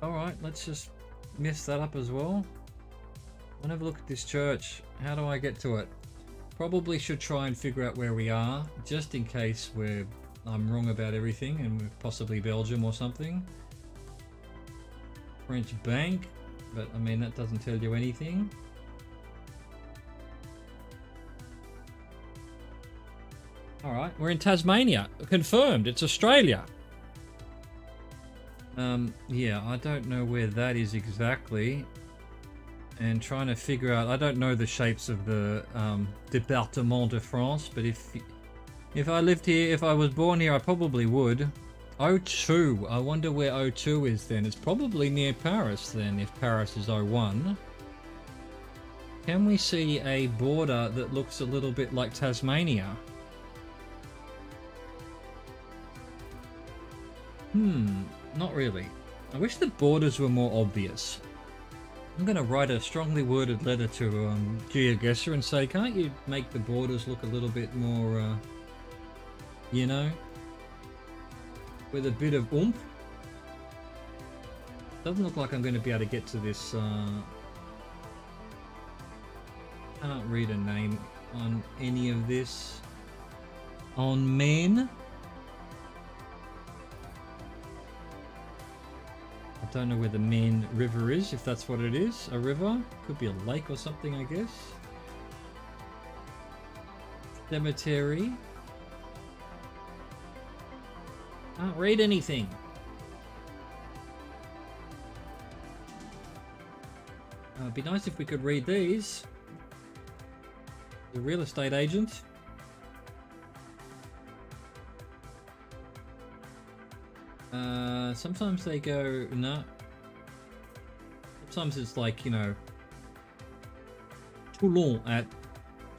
Alright, let's just mess that up as well. I want to have a look at this church. How do I get to it? Probably should try and figure out where we are, just in case I'm wrong about everything and we're possibly Belgium or something. French bank, but I mean that doesn't tell you anything. Alright, we're in Tasmania. Confirmed, it's Australia. Yeah, I don't know where that is exactly. And trying to figure out, I don't know the shapes of the Département de France, but if I lived here, if I was born here, I probably would. O2, I wonder where O2 is then. It's probably near Paris then, if Paris is 01. Can we see a border that looks a little bit like Tasmania? Not really. I wish the borders were more obvious. I'm going to write a strongly worded letter to GeoGuessr and say, can't you make the borders look a little bit more, you know, with a bit of oomph? Doesn't look like I'm going to be able to get to this. Can't read a name on any of this. On men. I don't know where the main river is, if that's what it is. A river? Could be a lake or something, I guess. Cemetery. Can't read anything. It'd be nice if we could read these. The real estate agent. Sometimes they go, no. Sometimes it's like, you know, Toulon at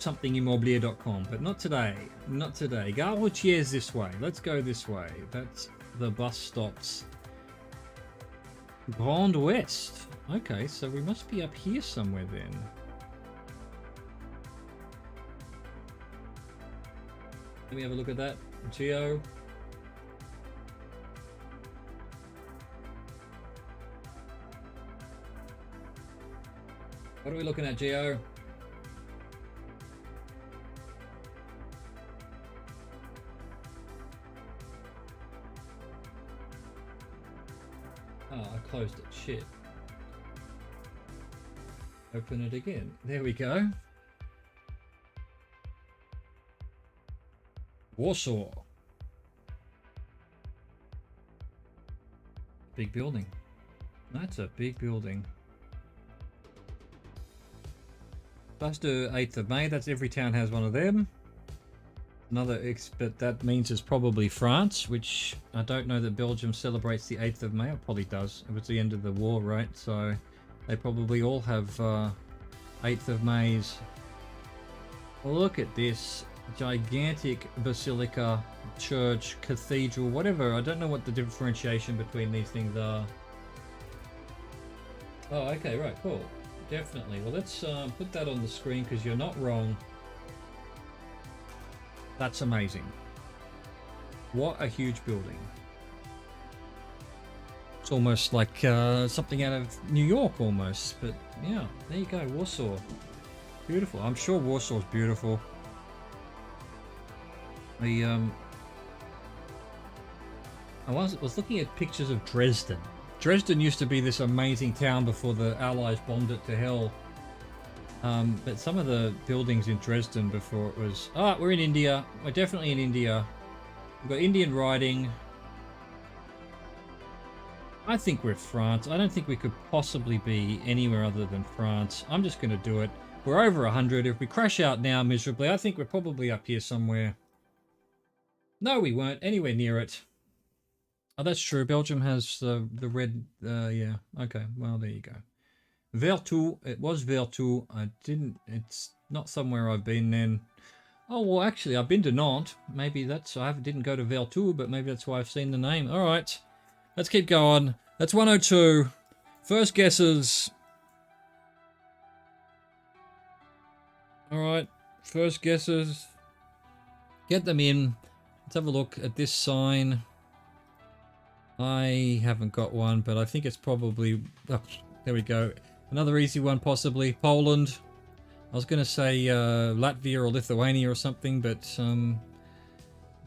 somethingimmobilier.com, but not today. Not today. Gare Routier's this way. Let's go this way. That's the bus stops. Grand Ouest. Okay, so we must be up here somewhere then. Let me have a look at that. Geo. What are we looking at, Geo? Oh, I closed it. Shit. Open it again. There we go. Warsaw. Big building. That's a big building. Plus the 8th of May. That's every town has one of them. Another but that means it's probably France, which I don't know that Belgium celebrates the 8th of May. It probably does. It was the end of the war, right? So they probably all have 8th of Mays. Look at this gigantic basilica, church, cathedral, whatever. I don't know what the differentiation between these things are. Oh, okay, right, cool. Definitely. Well, let's put that on the screen because you're not wrong. That's amazing. What a huge building. It's almost like something out of New York almost. But yeah, there you go, Warsaw. Beautiful. I'm sure Warsaw's beautiful. I was looking at pictures of Dresden. Dresden used to be this amazing town before the Allies bombed it to hell. But some of the buildings in Dresden before it was... Ah, we're in India. We're definitely in India. We've got Indian writing. I think we're France. I don't think we could possibly be anywhere other than France. I'm just going to do it. We're over 100. If we crash out now miserably, I think we're probably up here somewhere. No, we weren't anywhere near it. Oh, that's true. Belgium has the red... yeah, okay. Well, there you go. Vertou. It was Vertou. I didn't... It's not somewhere I've been then. Oh, well, actually, I've been to Nantes. Maybe that's... I didn't go to Vertou, but maybe that's why I've seen the name. All right. Let's keep going. That's 102. First guesses. All right. First guesses. Get them in. Let's have a look at this sign. I haven't got one, but I think it's probably... Oh, there we go. Another easy one, possibly. Poland. I was going to say Latvia or Lithuania or something, but see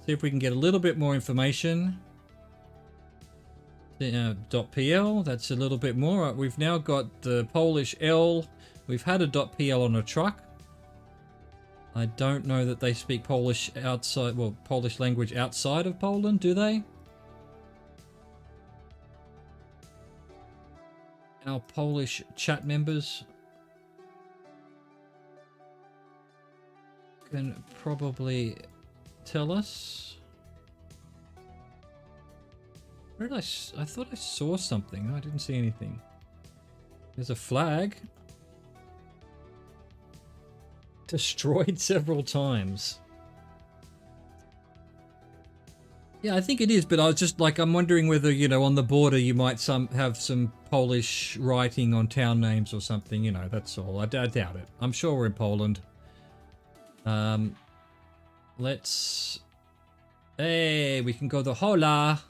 if we can get a little bit more information. .pl, that's a little bit more. We've now got the Polish L. We've had a .pl on a truck. I don't know that they speak Polish outside, well, Polish language outside of Poland, do they? Our Polish chat members can probably tell us. Where did I thought I saw something. I didn't see anything. There's a flag. Destroyed several times. Yeah, I think it is, but I was just like, I'm wondering whether, on the border you might have some Polish writing on town names or something, that's all. I doubt it. I'm sure we're in Poland. Let's... Hey, we can go to Hola.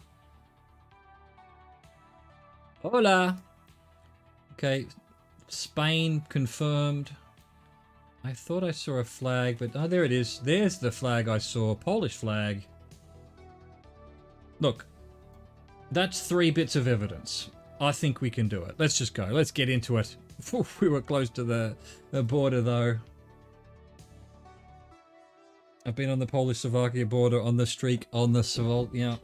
Hola. Okay, Spain confirmed. I thought I saw a flag, but oh, there it is. There's the flag I saw, Polish flag. Look, that's 3 bits of evidence. I think we can do it. Let's just go. Let's get into it. We were close to the border, though. I've been on the Polish-Slovakia border, on the streak, on the Slovak,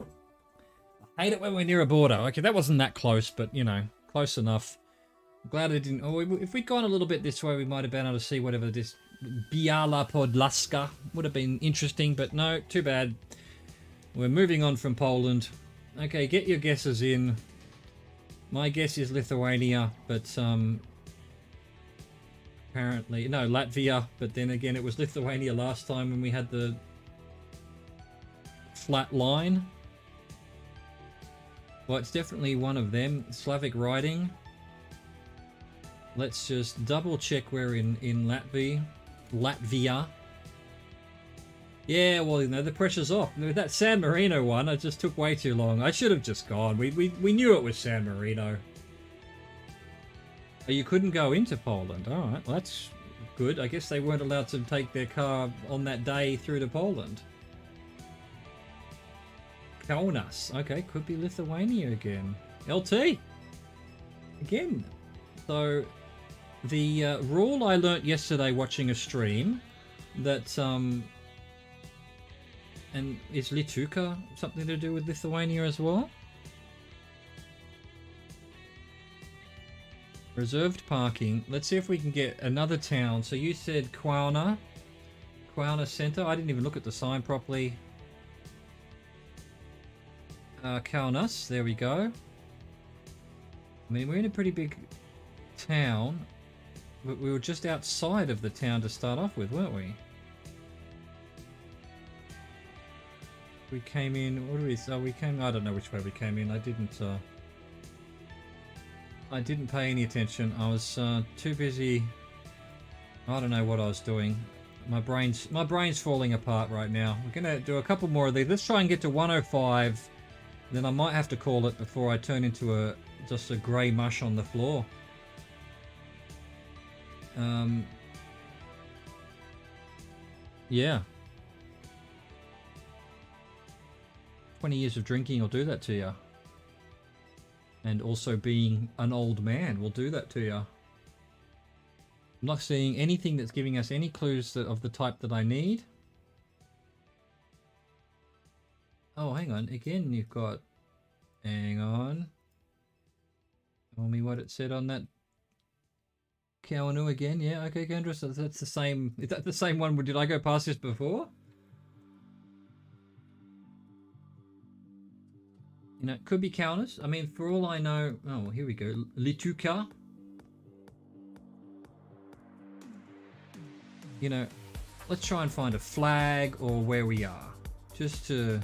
I hate it when we're near a border. Okay, that wasn't that close, but, close enough. I'm glad I didn't... Oh, if we'd gone a little bit this way, we might have been able to see whatever this... Biała Podlaska would have been interesting, but no, too bad. We're moving on from Poland. Okay, get your guesses in. My guess is Lithuania, but apparently... No, Latvia, but then again, it was Lithuania last time when we had the flat line. Well, it's definitely one of them. Slavic writing. Let's just double check we're in Latvia. Yeah, well, the pressure's off. That San Marino one, it just took way too long. I should have just gone. We knew it was San Marino. Oh, you couldn't go into Poland. All right, well, that's good. I guess they weren't allowed to take their car on that day through to Poland. Kaunas. Okay, could be Lithuania again. LT. Again. So, the rule I learnt yesterday watching a stream that... And is Lituka something to do with Lithuania as well? Reserved parking. Let's see if we can get another town. So you said Kauna. Kauna Center. I didn't even look at the sign properly. Kaunas. There we go. I mean, we're in a pretty big town. But we were just outside of the town to start off with, weren't we? We came in, what do we, we came, I don't know which way we came in. I didn't pay any attention. I was too busy. I don't know what I was doing. My brain's falling apart right now. We're gonna do a couple more of these. Let's try and get to 105. Then I might have to call it before I turn into just a grey mush on the floor. Yeah. 20 years of drinking will do that to you. And also being an old man will do that to you. I'm not seeing anything that's giving us any clues of the type that I need. Oh, hang on. Again, you've got... Hang on. Tell me what it said on that. Kauanu again. Yeah, okay, Kendra. So that's the same. Is that the same one? Did I go past this before? It could be Kaunas. I mean, for all I know... Oh, here we go. Lituka. Let's try and find a flag or where we are. Just to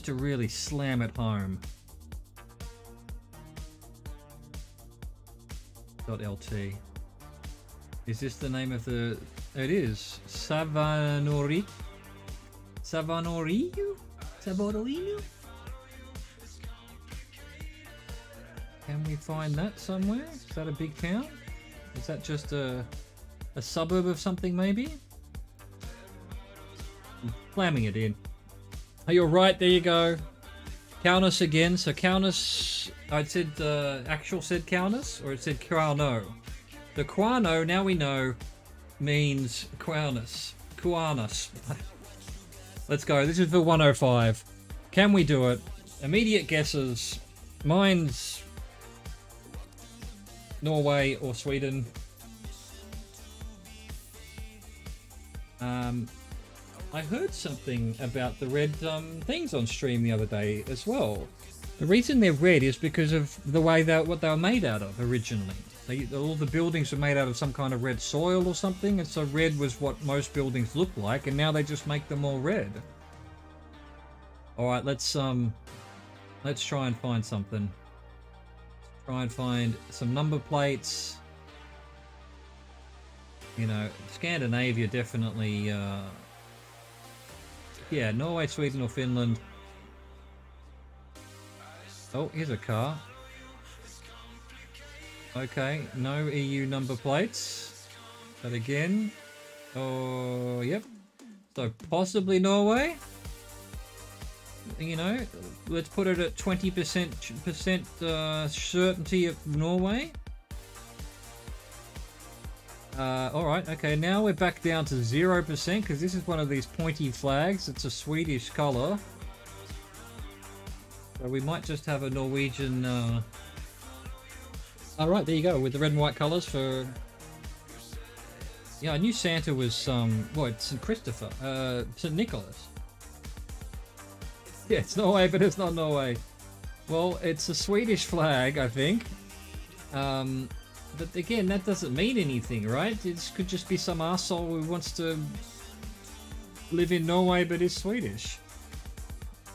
really slam it home. .lt. Is this the name of the... It is. Savanori? Savanoriu? Savanoriu? Can we find that somewhere? Is that a big town? Is that just a suburb of something, maybe? I'm slamming it in. Oh, you're right. There you go. Kaunas again. So Kaunas, I said actual said Kaunas, or it said Kauno. The Kauno, now we know, means Kaunas. Kaunas. Let's go. This is for 105. Can we do it? Immediate guesses. Mine's Norway or Sweden. I heard something about the red things on stream the other day as well. The reason they're red is because of the way what they were made out of originally. All the buildings were made out of some kind of red soil or something, and so red was what most buildings look like, and now they just make them all red. Alright, let's try and find something. Try and find some number plates. You know, Scandinavia definitely, yeah, Norway, Sweden, or Finland. Oh, here's a car. Okay, no EU number plates. But again, oh, yep. So possibly Norway. You know, let's put it at 20% certainty of Norway. Alright, okay, now we're back down to 0% because this is one of these pointy flags. It's a Swedish colour. So we might just have a Norwegian... Alright, there you go, with the red and white colours for... Yeah, I knew Santa was, what, St. Christopher? St. Nicholas. Yeah, it's Norway, but it's not Norway. Well, it's a Swedish flag, I think. But again, that doesn't mean anything, right? It could just be some arsehole who wants to live in Norway but is Swedish.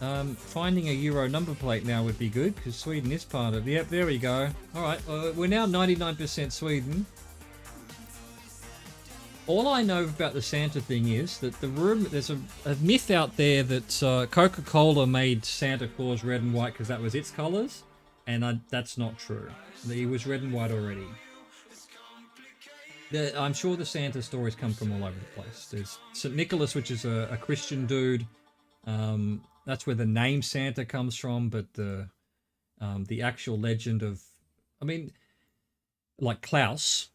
Finding a Euro number plate now would be good, because Sweden is part of... Yep, there we go. Alright, we're now 99% Sweden. All I know about the Santa thing is that there's a myth out there that Coca-Cola made Santa Claus red and white because that was its colours, and that's not true. He was red and white already. I'm sure the Santa stories come from all over the place. There's St. Nicholas, which is a Christian dude. That's where the name Santa comes from, but the actual legend of... I mean, like Klaus...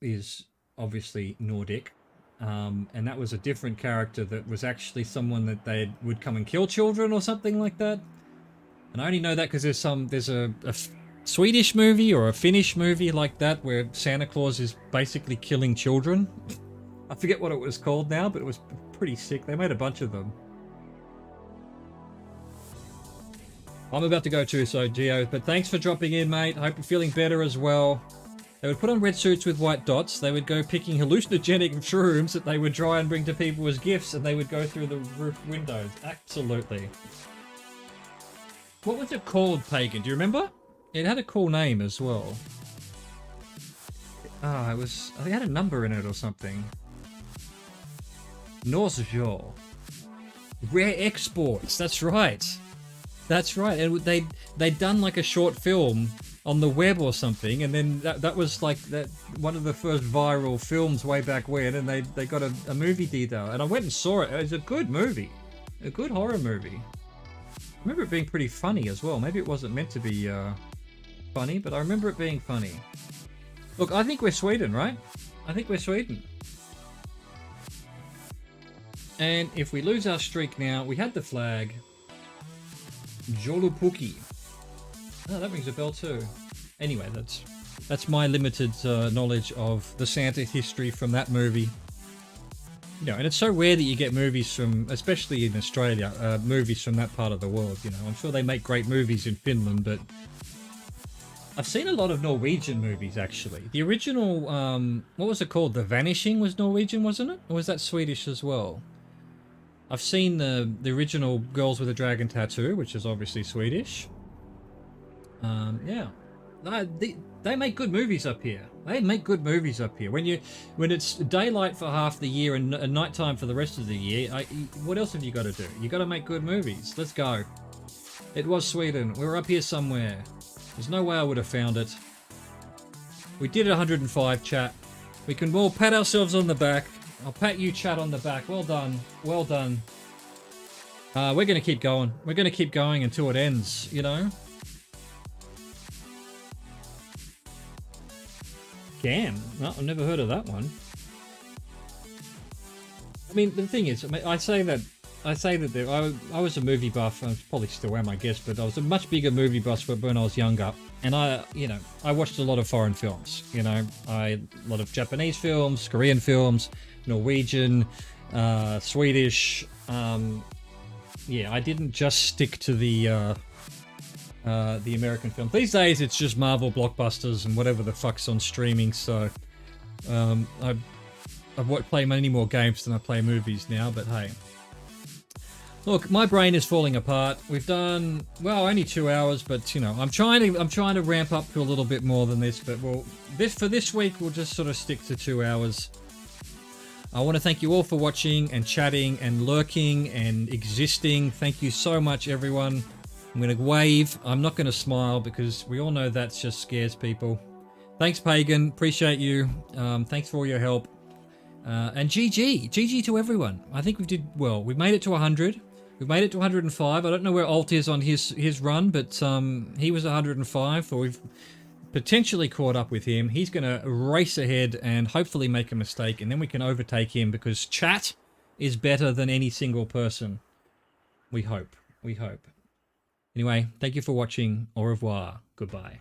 is obviously Nordic, and that was a different character that was actually someone that they would come and kill children or something like that. And I only know that because there's a Swedish movie or a Finnish movie like that where Santa Claus is basically killing children. I forget what it was called now, but it was pretty sick. They made a bunch of them. I'm about to go too, so Geo, but thanks for dropping in, mate. I hope you're feeling better as well. They would put on red suits with white dots. They would go picking hallucinogenic shrooms that they would try and bring to people as gifts, and they would go through the roof windows. Absolutely. What was it called, Pagan? Do you remember? It had a cool name as well. Ah, it had a number in it or something. Asocial. Rare exports. That's right. That's right. And they'd done like a short film on the web or something, and then that was like one of the first viral films way back when, and they got a movie detail, and I went and saw it. It was a good movie, a good horror movie. I remember it being pretty funny as well. Maybe it wasn't meant to be funny, but I remember it being funny. Look, I think we're Sweden, right? I think we're Sweden. And if we lose our streak now, we had the flag. Jolupuki. Oh, that rings a bell too. Anyway, that's my limited knowledge of the Santa history from that movie. You know, and it's so rare that you get movies from, especially in Australia, movies from that part of the world. You know, I'm sure they make great movies in Finland, but I've seen a lot of Norwegian movies actually. The original, what was it called? The Vanishing was Norwegian, wasn't it? Or was that Swedish as well? I've seen the original Girls with a Dragon Tattoo, which is obviously Swedish. Yeah, they make good movies up here. They make good movies up here. When it's daylight for half the year and nighttime for the rest of the year, what else have you got to do? You got to make good movies. Let's go. It was Sweden. We were up here somewhere. There's no way I would have found it. We did 105, chat. We can all pat ourselves on the back. I'll pat you, chat, on the back. Well done. Well done. We're going to keep going. We're going to keep going until it ends, you know? Gam? No, I've never heard of that one. I mean, the thing is, I say that I was a movie buff. I probably still am, I guess, but I was a much bigger movie buff when I was younger. And I watched a lot of foreign films. You know, a lot of Japanese films, Korean films, Norwegian, Swedish. Yeah, I didn't just stick to the American film. These days, it's just Marvel blockbusters and whatever the fuck's on streaming. So, I play many more games than I play movies now. But hey, Look, my brain is falling apart. We've done, well, only 2 hours, but you know, I'm trying to ramp up to a little bit more than this, but for this week we'll just sort of stick to 2 hours. I want to thank you all for watching and chatting and lurking and existing. Thank you so much, everyone. I'm going to wave. I'm not going to smile because we all know that just scares people. Thanks, Pagan. Appreciate you. Thanks for all your help. And GG to everyone. I think we did well. We made it to 100. We've made it to 105. I don't know where Alt is on his run, but he was 105, so we've potentially caught up with him. He's going to race ahead and hopefully make a mistake, and then we can overtake him because chat is better than any single person. We hope. We hope. Anyway, thank you for watching. Au revoir. Goodbye.